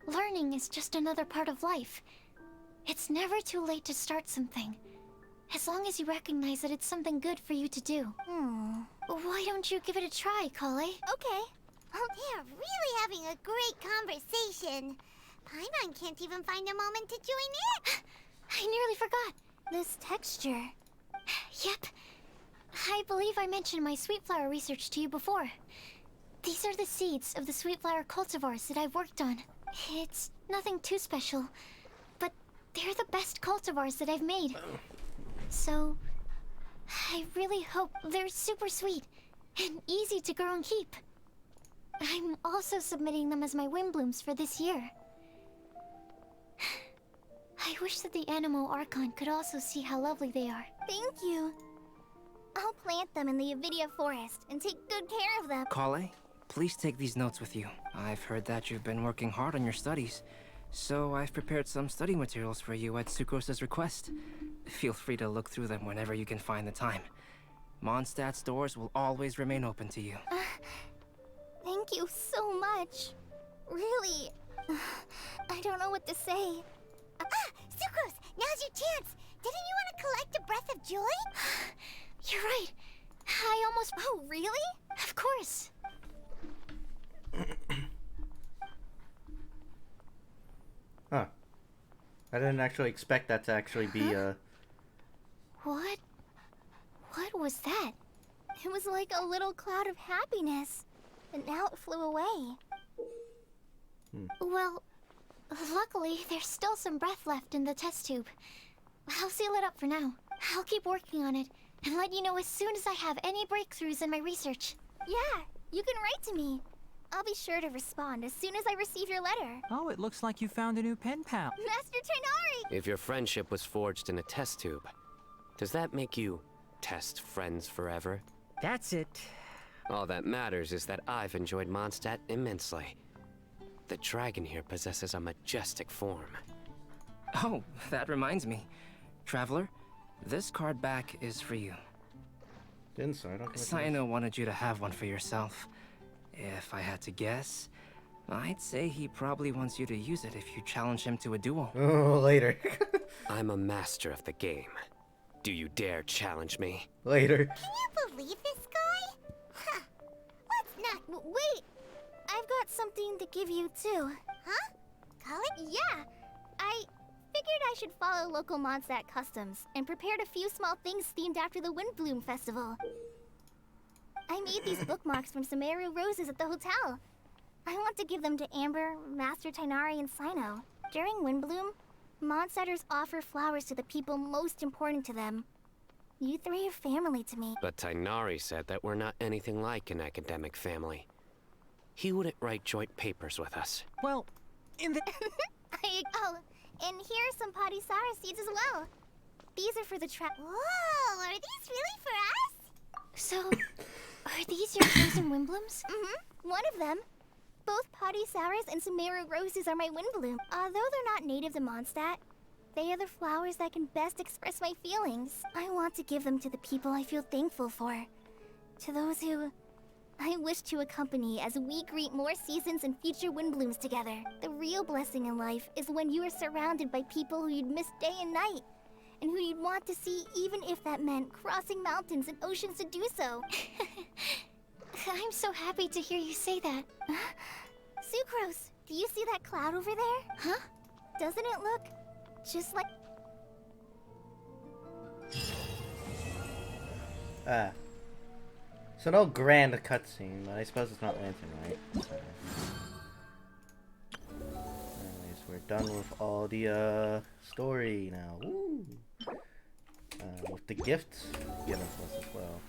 learning is just another part of life. It's never too late to start something, as long as you recognize that it's something good for you to do. Why don't you give it a try, Kale? Okay. Oh, they're really having a great conversation. Paimon can't even find a moment to join in. I nearly forgot. This texture. Yep. I believe I mentioned my sweet flower research to you before. These are the seeds of the sweet flower cultivars that I've worked on. It's nothing too special, but they're the best cultivars that I've made. So, I really hope they're super sweet and easy to grow and keep. I'm also submitting them as my windblooms for this year. I wish that the Animo Archon could also see how lovely they are. Thank you. I'll plant them in the Avidia forest and take good care of them. Kale, please take these notes with you. I've heard that you've been working hard on your studies, so I've prepared some study materials for you at Sucrose's request. Feel free to look through them whenever you can find the time. Mondstadt's doors will always remain open to you. Thank you so much. Really, I don't know what to say. Sucrose, now's your chance. Didn't you want to collect a breath of joy? You're right. I almost... Oh, really? Of course. Huh. I didn't actually expect that to actually be, What was that? It was like a little cloud of happiness, but now it flew away. Well, luckily, there's still some breath left in the test tube. I'll seal it up for now. I'll keep working on it and let you know as soon as I have any breakthroughs in my research. Yeah, you can write to me. I'll be sure to respond as soon as I receive your letter. Oh, it looks like you found a new pen pal. Master Tainari! If your friendship was forged in a test tube, does that make you test friends forever? That's it. All that matters is that I've enjoyed Mondstadt immensely. The dragon here possesses a majestic form. Oh, that reminds me. Traveler, this card back is for you. Didn't say it. Sino wanted you to have one for yourself. If I had to guess, I'd say he probably wants you to use it if you challenge him to a duel. Oh, later. I'm a master of the game. Do you dare challenge me? Later. Can you believe this guy? Huh. Let's not. Wait! I've got something to give you too. Huh? Call it? Yeah! I figured I should follow local Mondstadt customs and prepared a few small things themed after the Windblume festival. I made these bookmarks from Sumeru roses at the hotel. I want to give them to Amber, Master Tainari, and Sino. During Windblume, Mondstadters offer flowers to the people most important to them. You three are family to me. But Tainari said that we're not anything like an academic family. He wouldn't write joint papers with us. Well, in the... Oh, and here are some Padisara seeds as well. These are for the Whoa, are these really for us? So, are these your chosen windblooms? One of them. Both Padissaras and Sumeru roses are my windbloom. Although they're not native to Mondstadt, they are the flowers that can best express my feelings. I want to give them to the people I feel thankful for. To those who I wish to accompany as we greet more seasons and future windblooms together. The real blessing in life is when you are surrounded by people who you'd miss day and night, and who you'd want to see even if that meant crossing mountains and oceans to do so. I'm so happy to hear you say that. Sucrose, do you see that cloud over there? Huh? Doesn't it look just like... So no grand cutscene, but I suppose it's not Lantern, right? So. Anyways, we're done with all the story now. Woo! With the gifts given to us as well.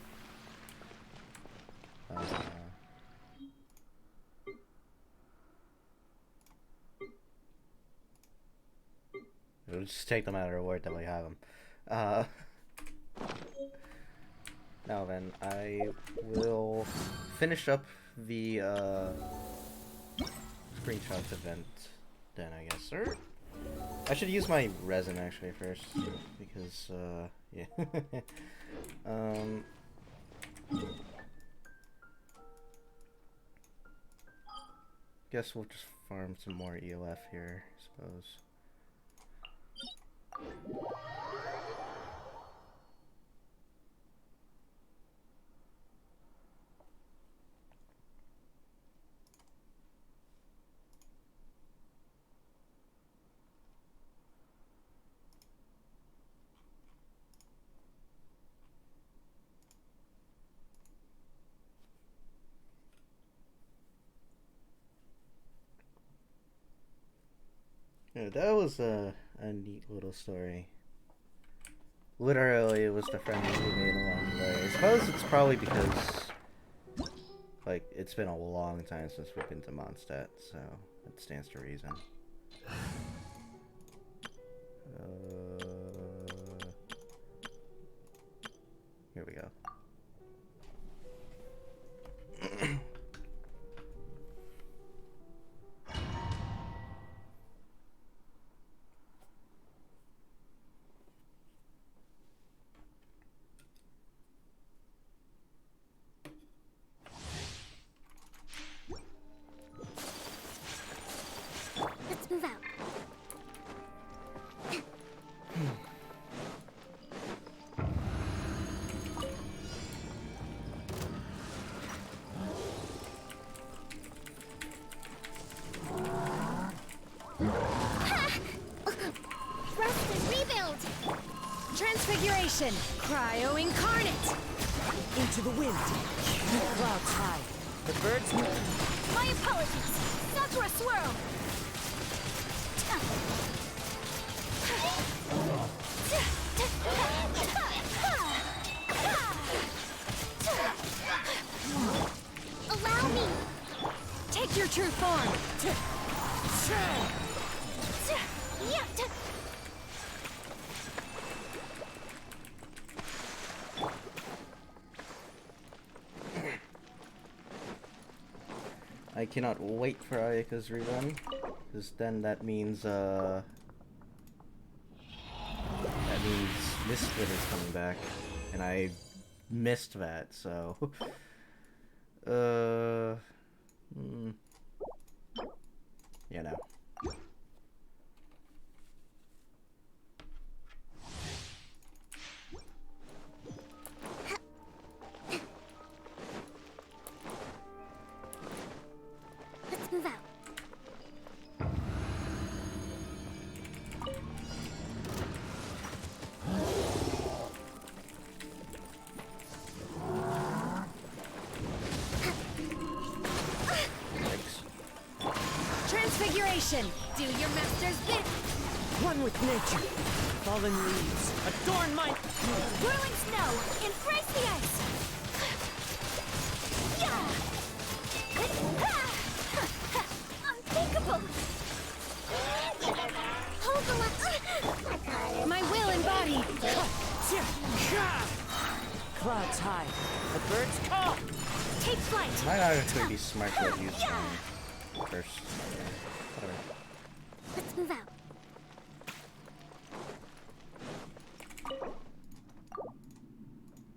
We'll just take them out of reward that we have them. Now then, I will finish up the screenshots event then, I guess. Or I should use my resin actually first, because yeah. Guess we'll just farm some more EOF here, I suppose. Yeah, that was a neat little story. Literally, it was the friends we made along the way. I suppose it's probably because, like, it's been a long time since we've been to Mondstadt, so it stands to reason. Here we go. Let's move out. Rest and rebuild! Transfiguration! Cryo incarnate! Into the wind. Clouds high. The birds move. My apologies! Sakura swirl! Allow me! Take your true form! I cannot wait for Ayaka's rerun, because then that means Miss Split is coming back, and I missed that, so you know. Let's move out. Transfiguration! Do your master's bid! One with nature. Fallen leaves. Adorn my... Whirling snow! Embrace the ice! Unthinkable! Hold the left. My will embodied! Clouds high. The birds call. Take flight! Might not actually be smart to use my curse. Whatever. Let's move out.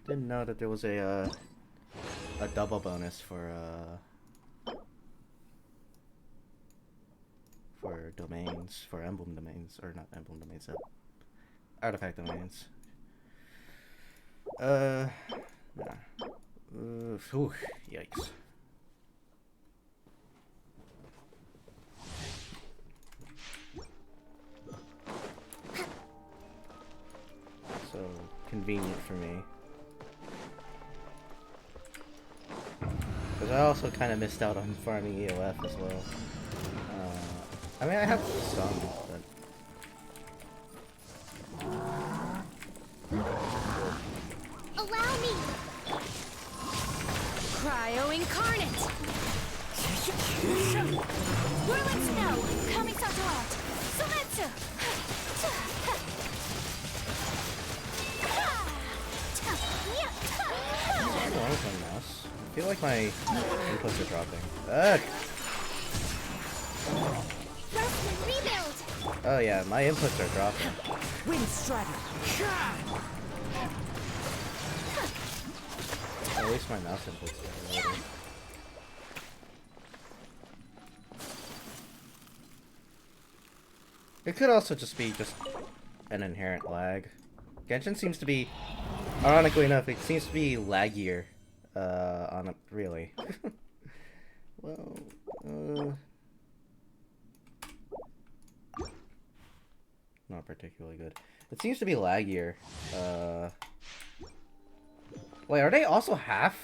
Didn't know that there was a double bonus for domains, for emblem domains, or not emblem domains, artifact domains. Nah. Whew, yikes. So convenient for me. Because I also kind of missed out on farming EOF as well. I mean, I have some, but... Allow me! Cryo incarnate! Whirling snow! Kamisato out! Sumetsu! What's wrong with my mouse? I feel like my inputs are dropping. Ugh! Oh yeah, my inputs are dropping. Wind strider. At least my mouse inputs are loading. It could also just be an inherent lag. Genshin seems to be, ironically enough, it seems to be laggier on it, really. Well, not particularly good. It seems to be laggier. Wait, are they also half?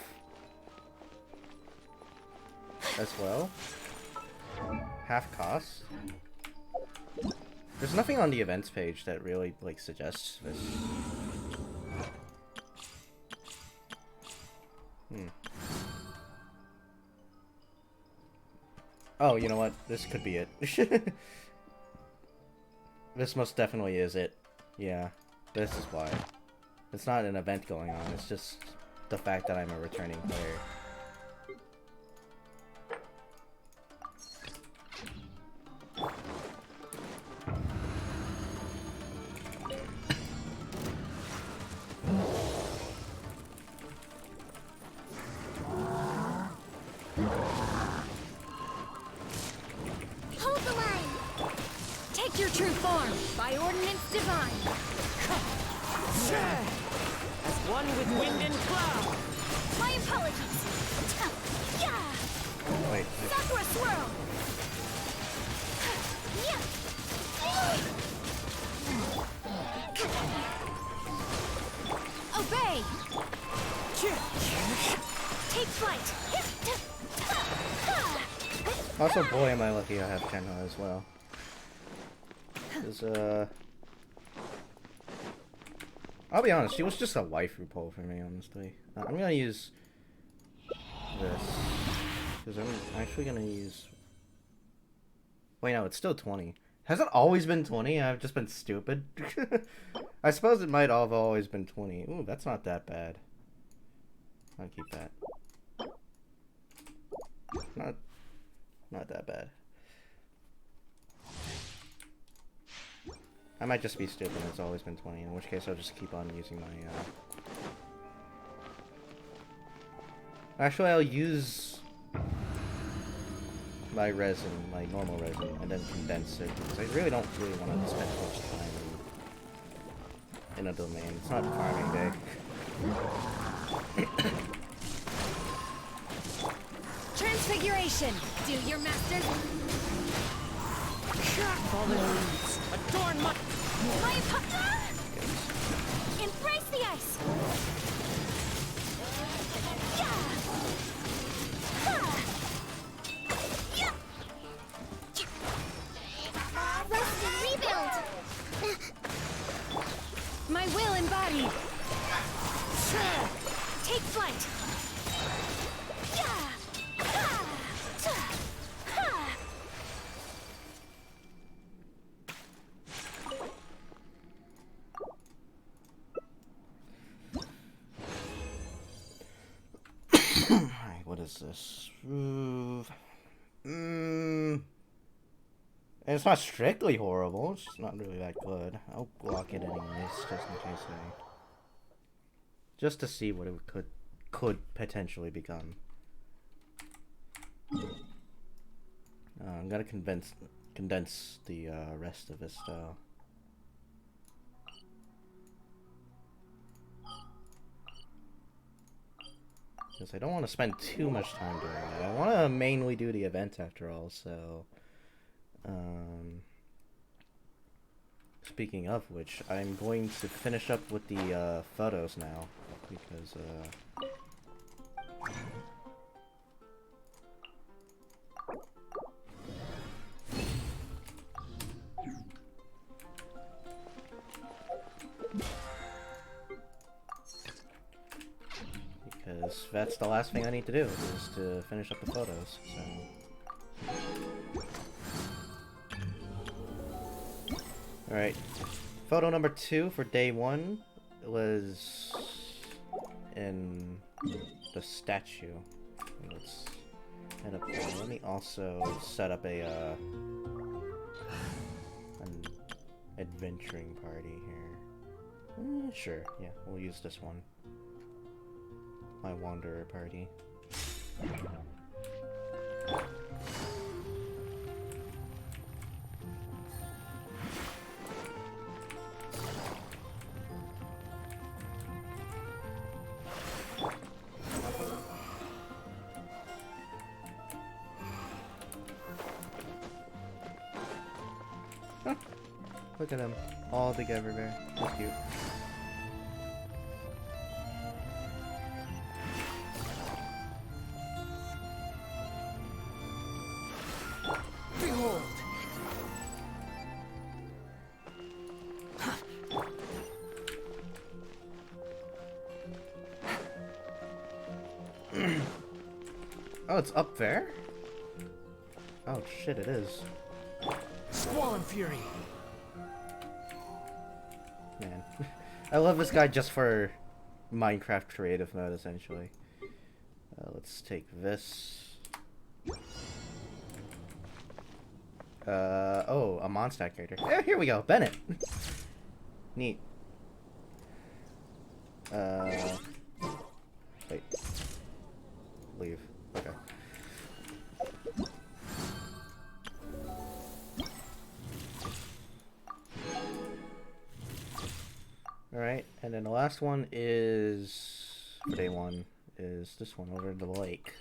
As well? Half cost? There's nothing on the events page that really, like, suggests this. Oh, you know what? This could be it. This most definitely is it. Yeah, this is why. It's not an event going on, it's just the fact that I'm a returning player. Hold the line! Take your true form, by ordinance divine! As one with wind and cloud. My apologies! Wait. Sakura swirl! Obey! Take flight! Also, boy, am I lucky I have Kenna as well. 'Cause, I'll be honest, she was just a waifu pull for me, honestly. I'm gonna use this. Because I'm actually gonna use... Wait, no, it's still 20. Has it always been 20? I've just been stupid. I suppose it might have always been 20. Ooh, that's not that bad. I'll keep that. Not that bad. I might just be stupid and it's always been 20, in which case I'll just keep on using my, Actually, I'll use my resin, my normal resin, and then condense it, because I really don't want to spend too much time in a domain. It's not farming day. Transfiguration! Do your master... Fallen leaves. Adorn my... Embrace the ice! Rest and rebuild! My will embodied! Take flight! Alright, what is this? It's not strictly horrible, it's just not really that good. I'll block it anyways, just in case just to see what it could potentially become. I'm gonna condense the rest of this though. Because I don't want to spend too much time doing that. I want to mainly do the event after all, so... Speaking of which, I'm going to finish up with the photos now, because that's the last thing I need to do, is to finish up the photos, so... Alright, photo number 2 for day 1 was in the statue. Let's head up there. Let me also set up an adventuring party here. Sure, yeah, we'll use this one. My wanderer party. Look at them, all together there. That's cute. Behold! Oh, it's up there? Oh shit, it is. Squall and fury. Man. I love this guy just for Minecraft creative mode, essentially. Let's take this. Oh, a Mondstadt character. Yeah, here we go, Bennett. Neat. Wait. Leave. Okay. Alright, and then the last one is... for day 1, is this one over the lake.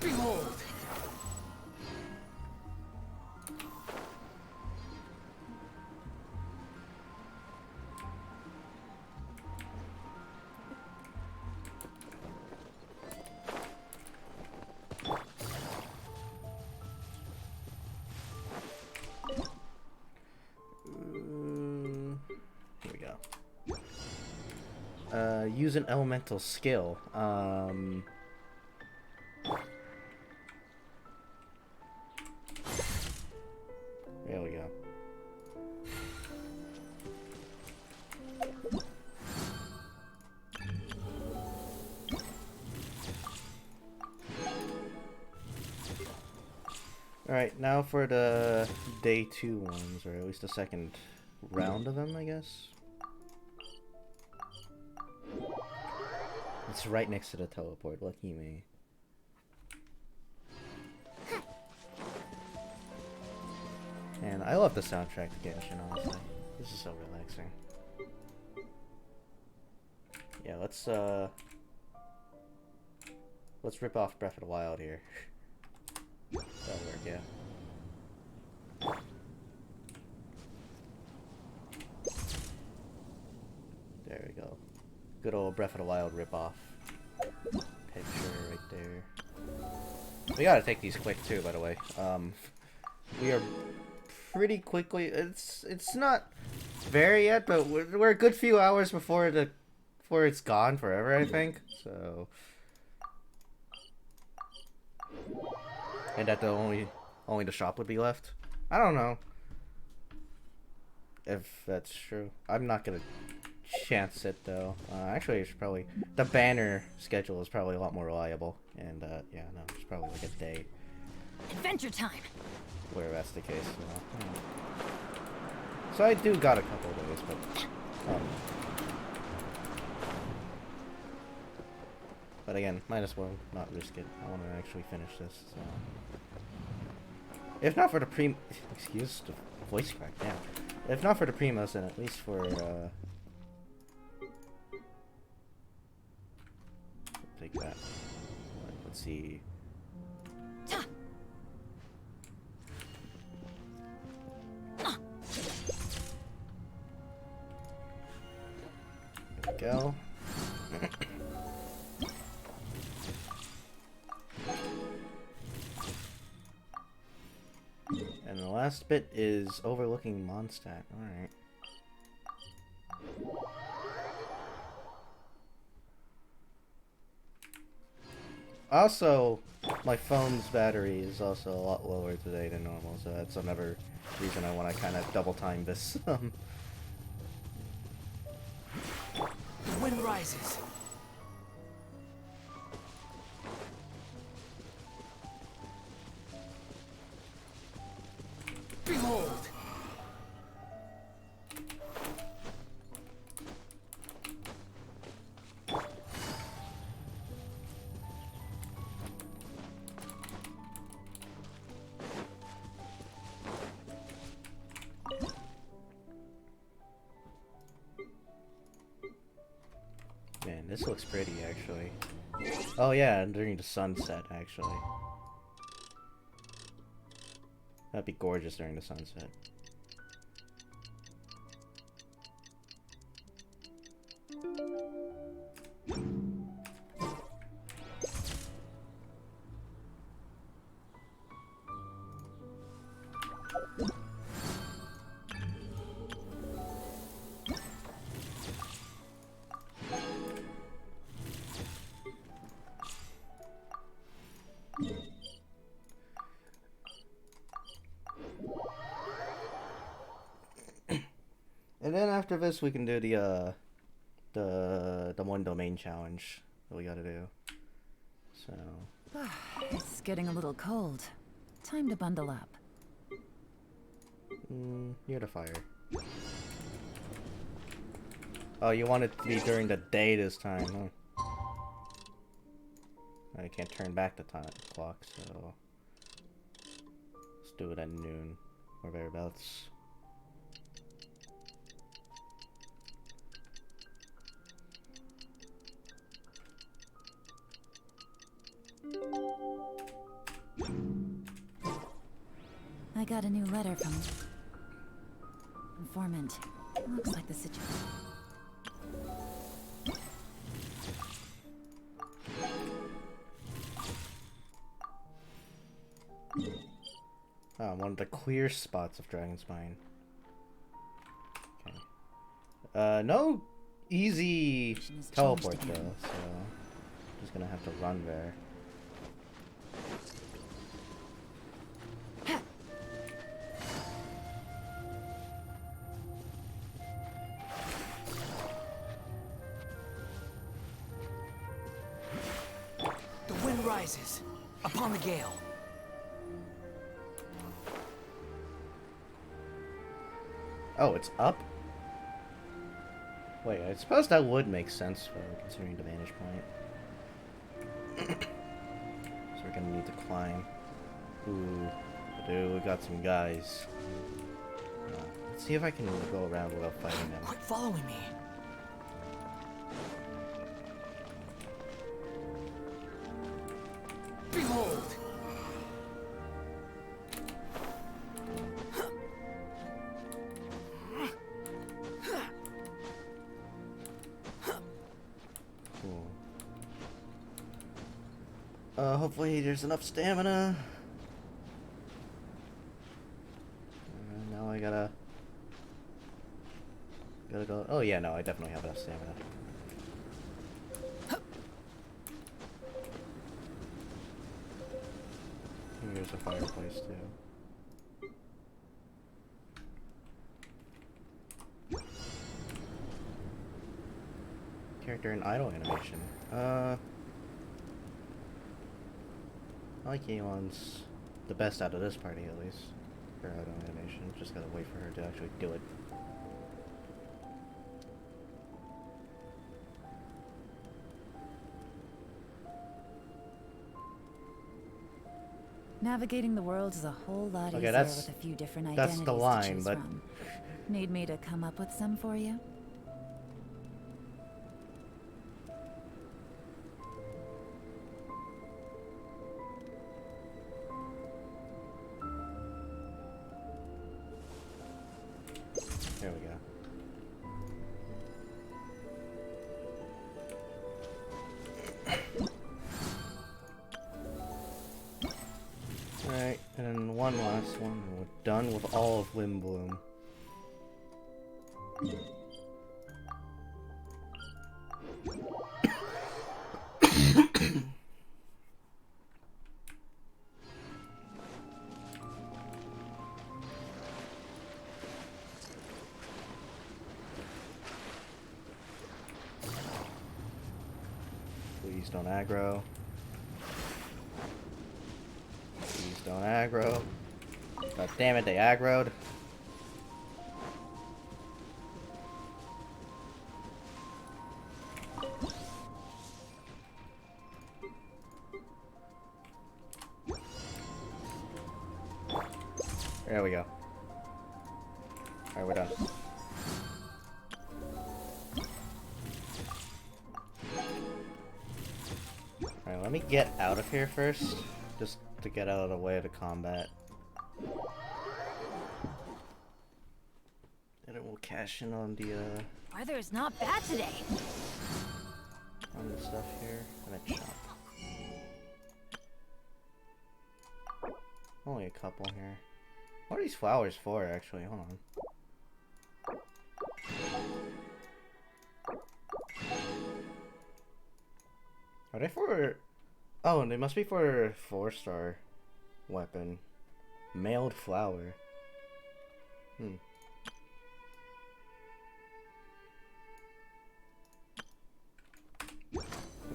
Behold! Here we go. Use an elemental skill. Alright, now for the day 2 ones, or at least the second round of them, I guess. It's right next to the teleport, lucky me. And I love the soundtrack to Genshin, honestly. This is so relaxing. Yeah, let's rip off Breath of the Wild here. That'll work, yeah. There we go. Good old Breath of the Wild rip-off. Picture right there. We gotta take these quick too, by the way. We are pretty quickly. It's not very yet, but we're a good few hours before it's gone forever, I think. So. And that only the shop would be left. I don't know if that's true. I'm not gonna chance it though. Actually, it's probably the banner schedule is probably a lot more reliable. And yeah, no, it's probably like a day. Adventure time. Where that's the case. So I do got a couple of days, but again, might as well not risk it. I want to actually finish this. So. If not for the excuse the voice crack, damn. If not for the primos, then at least for take that. Let's see. There we go. And the last bit is overlooking Mondstadt. Alright. Also, my phone's battery is also a lot lower today than normal, so that's another reason I want to kind of double time this. The wind rises. Behold! Man, this looks pretty, actually. Oh yeah, during the sunset, actually. That'd be gorgeous during the sunset. And then after this, we can do the one domain challenge that we gotta do. So. It's getting a little cold. Time to bundle up. Near the fire. Oh, you want it to be during the day this time, huh? I can't turn back the time clock, so let's do it at noon or thereabouts. I got a new letter from informant. Looks like the situation. One of the clear spots of Dragonspine. Okay. No easy teleport though, so just gonna have to run there. The wind rises upon the gale. Oh, it's up? Wait, I suppose that would make sense for considering the vantage point. So we're gonna need to climb. Ooh, dude, we got some guys. Let's see if I can go around without fighting them. Quit following me. Behold! Cool. Hopefully there's enough stamina. Now I gotta go. Oh yeah, no, I definitely have enough stamina. Here's a fireplace too. Character and idle animation. I like Yeon's the best out of this party at least. Her idle animation. Just gotta wait for her to actually do it. Navigating the world is a whole lot Okay, easier that's- with a few different that's identities the line, to choose but- from. Need me to come up with some for you? There we go. Alright, and then one last one, and we're done with all of windblume. Please don't aggro. Please don't aggro. God damn it, they aggroed. There we go. Alright, we're done. Alright, let me get out of here first. Just to get out of the way of the combat. And then we'll cash in on the, Weather is not bad today. on the stuff here. And then shop. Only a couple here. What are these flowers for, actually? Hold on. Are they for... Oh, they must be for 4-star weapon. Mailed flower. Do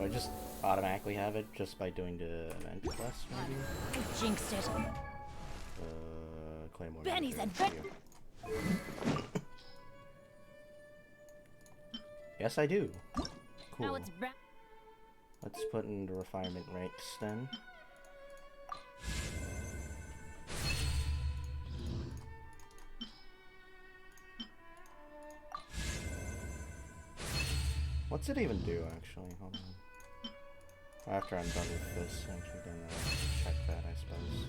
I just automatically have it just by doing the event quest, maybe? You jinxed it. Claymore. Benny's Ranger, and there you go. Yes, I do. Cool. Now it's Let's put in the refinement ranks then. What's it even do, actually? Hold on. After I'm done with this, I'm actually gonna check that, I suppose.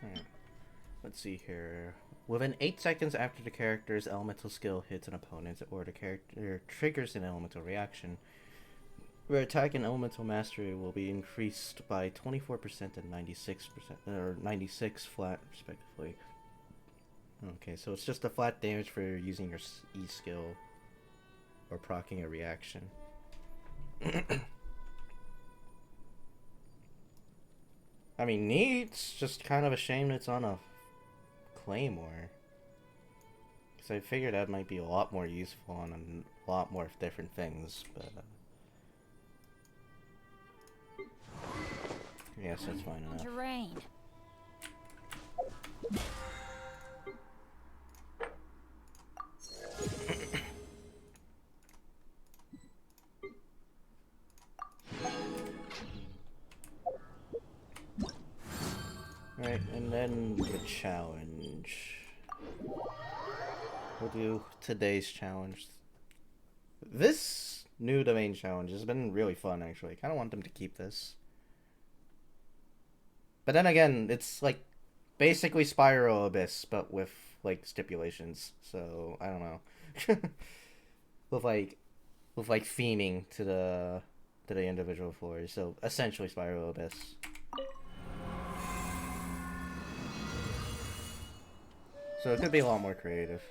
Alright. Let's see here. Within 8 seconds after the character's elemental skill hits an opponent, or the character triggers an elemental reaction, where attack and elemental mastery will be increased by 24% and 96%, or 96 flat, respectively. Okay, so it's just a flat damage for using your E skill, or proccing a reaction. I mean, neat. It's just kind of a shame it's on a claymore. Because I figured that might be a lot more useful on a lot more different things, but... Yes, that's fine enough. Terrain. Right, and then the challenge. We'll do today's challenge. This new domain challenge has been really fun, actually. I kind of want them to keep this. But then again, it's like basically Spiral Abyss, but with like stipulations. So I don't know. with like theming to the individual floors. So essentially Spiral Abyss. So it could be a lot more creative.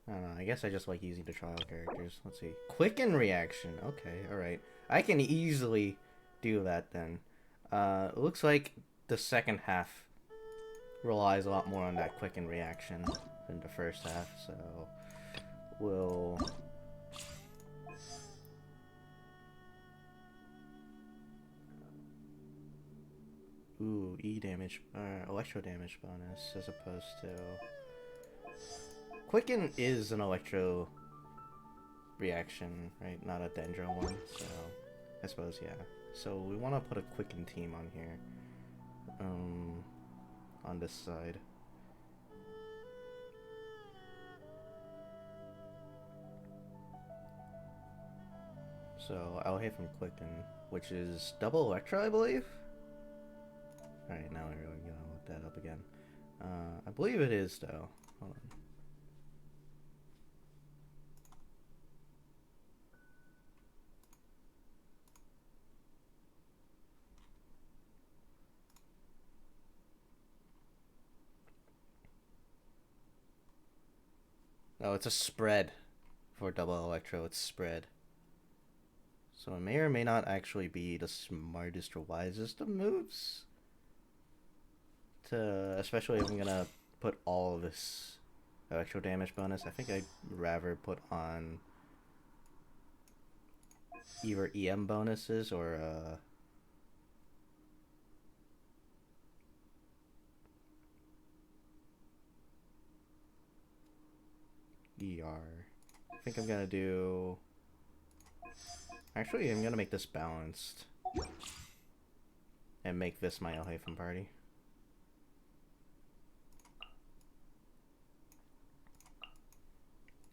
I don't know, I guess I just like using the trial characters. Let's see. Quicken reaction. Okay, alright. I can easily do that then. It looks like the second half relies a lot more on that quicken reaction than the first half, so we'll... Ooh, E damage, electro damage bonus as opposed to... Quicken is an electro reaction, right? Not a Dendro one, so I suppose, yeah. So we want to put a Quicken team on here. On this side. So I'll hit from Quicken, which is double electro, I believe? Alright, now I really gotta look that up again. I believe it is, though. Hold on. Oh, it's a spread for double electro. It's spread. So it may or may not actually be the smartest or wisest of moves. Especially if I'm gonna put all of this electro damage bonus. I think I'd rather put on either EM bonuses or ER. I think I'm gonna do... Actually, I'm gonna make this balanced. And make this my Elhaven party.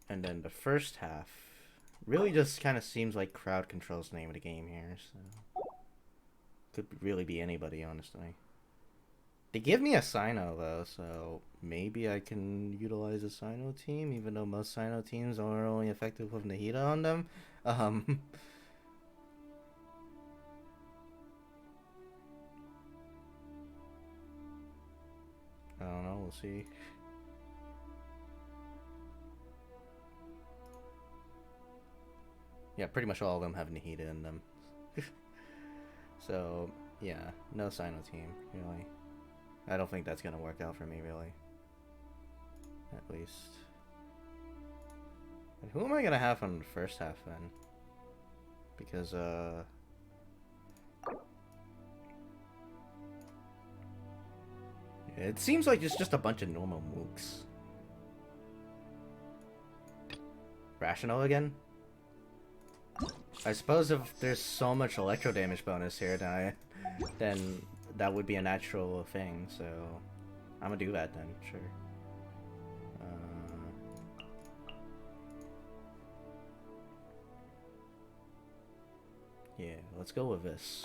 And then the first half really just kind of seems like crowd control's the name of the game here, so... Could really be anybody, honestly. They give me a Sino, though, so maybe I can utilize a Sino team, even though most Sino teams are only effective with Nahida on them. I don't know, we'll see. Yeah, pretty much all of them have Nahida in them. So, yeah, no Sino team, really. I don't think that's gonna work out for me, really. At least. And who am I gonna have on the first half, then? Because, it seems like it's just a bunch of normal mooks. Rational again? I suppose if there's so much electro damage bonus here, then that would be a natural thing, so I'm gonna do that then, sure. Yeah, let's go with this.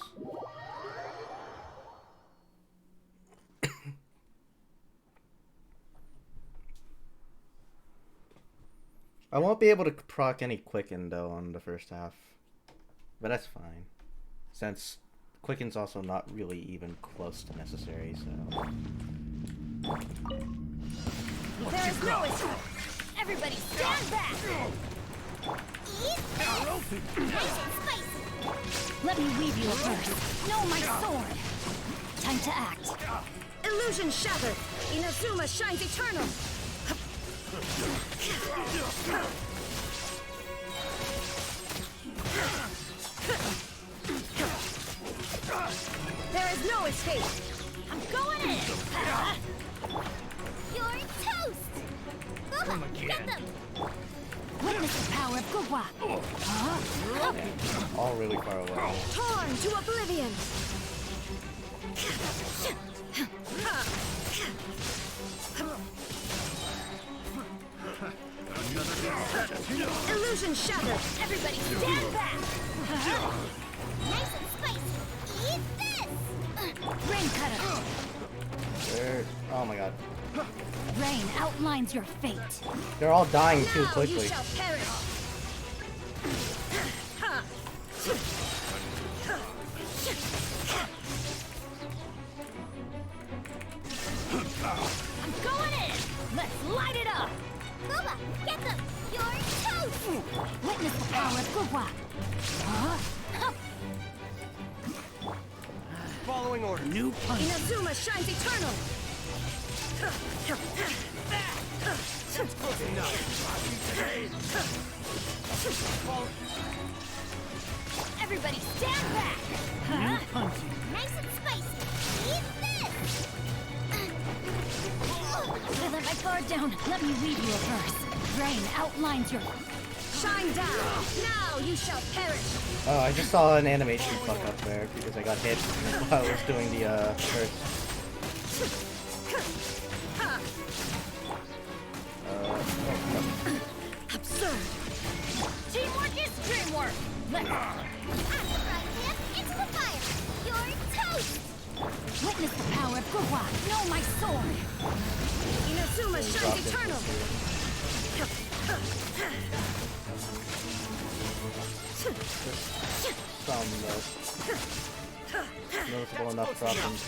I won't be able to proc any Quicken, though, on the first half. But that's fine. Since Quicken's also not really even close to necessary, so... There is no escape! Everybody stand back! Nice and spicy. Let me weave you a verse. Know my sword! Time to act. Illusion shattered! Inazuma shines eternal! There is no escape. I'm going in. You're toast! Booba, get them! Witness the power of Gugwa. All really far away. Torn to oblivion. Illusion shattered. Everybody stand back. Nice and spicy. Eat this! Rain cutter. They're, oh my god. Rain outlines your fate. They're all dying too Now quickly. you shall perish. I'm going in. Let's light it up. Booba, get them! You're toast! Witness the power of Gugwa. Following order. New punch. Inazuma shines eternal. Close enough. Everybody stand back. New punching. Nice and spicy. Eat this! I let my guard down. Let me read you a verse. Rain outlines your... Shine down. Now you shall perish. Oh, I just saw an animation fuck up there because I got hit while I was doing the first. Absurd. Teamwork is dreamwork. Let's... Right hip into the fire! You're toast! Witness the power of Gugwa. Know my sword. Inazuma shines eternal. Some noticeable enough problems.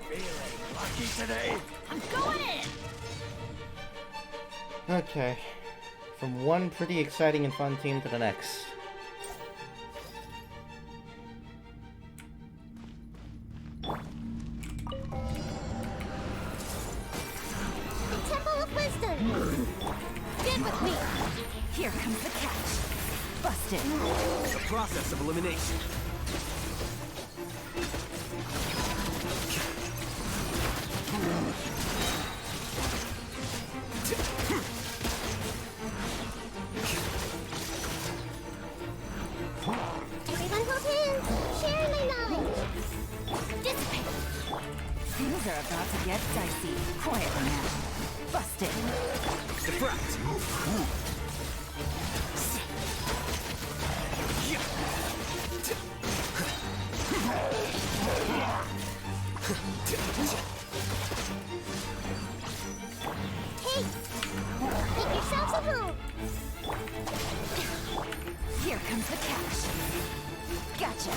Feeling lucky today. I'm going in. Okay. From one pretty exciting and fun team to the next. The Temple of Wisdom! Stand with me. Here comes the catch. Busted. The process of elimination. Everyone hold hands! Share my knowledge! Dissipate. Things are about to get dicey. Quietly now. Busted. Diffract. Hey! Make yourselves at home! Here comes the catch. Gotcha.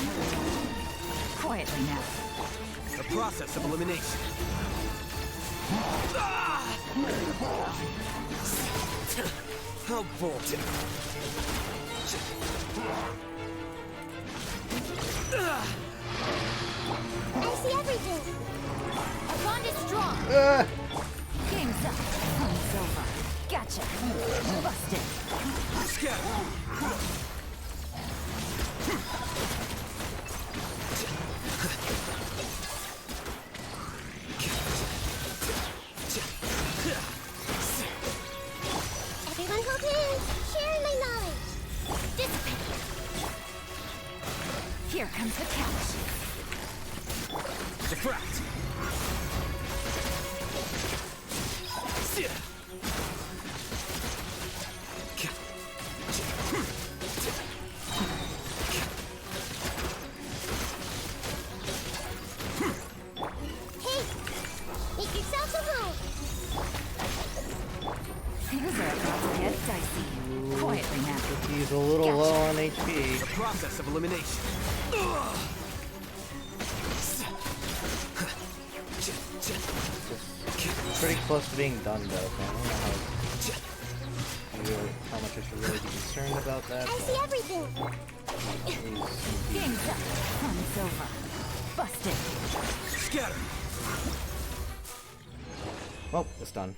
Quietly now. The process of elimination. How bold. I see everything! Our bond is strong. Game's up. Fun's over. Gotcha. Busted. Everyone hold hands! Share my knowledge! Dissipate. Here comes the catch. Diffract. Hey! Make yourselves at home! Things are about to get dicey. Quietly now. He's a little low on HP. The process of elimination. Pretty close to being done though, so I don't know how much I should really be concerned about that. I see everything! Game's up. Fun's over. Busted. Scatter. Well, it's done.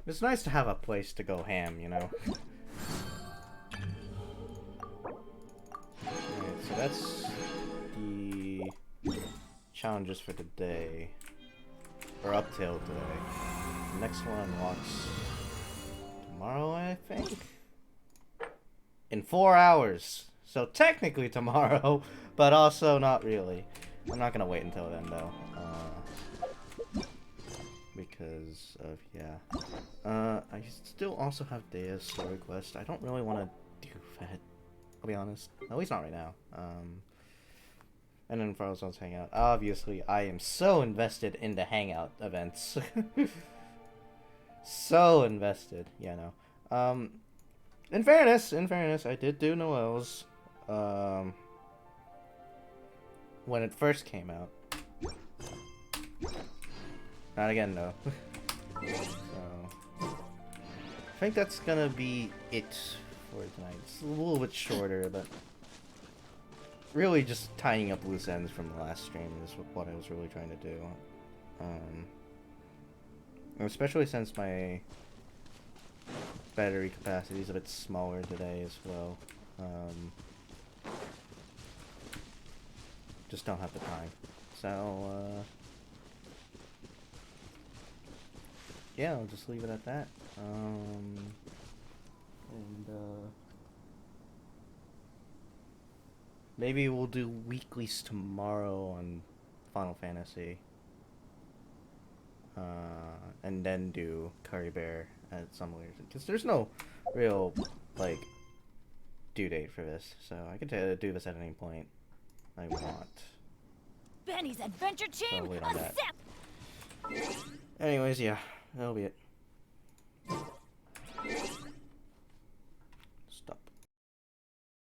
It's nice to have a place to go ham, you know? Alright, so that's the challenges for today. Or up till today. The next one unlocks tomorrow, I think? In 4 hours. So technically tomorrow, but also not really. I'm not gonna wait until then though. Because of, yeah. I still also have Daya's story quest. I don't really want to do that, I'll be honest. At least not right now. And then Frozone's Hangout. Obviously, I am so invested in the Hangout events. So invested. Yeah, no. In fairness, I did do Noel's. When it first came out. Not again, though. So, I think that's gonna be it for tonight. It's a little bit shorter, but really just tying up loose ends from the last stream is what I was really trying to do. Especially since my battery capacity is a bit smaller today as well. Just don't have the time. So, yeah, I'll just leave it at that. Maybe we'll do weeklies tomorrow on Final Fantasy. And then do Curry Bear at some later. Because there's no real, like, due date for this. So I can do this at any point I want. Benny's adventure team, So I'll wait on that. Anyways, yeah, that'll be it.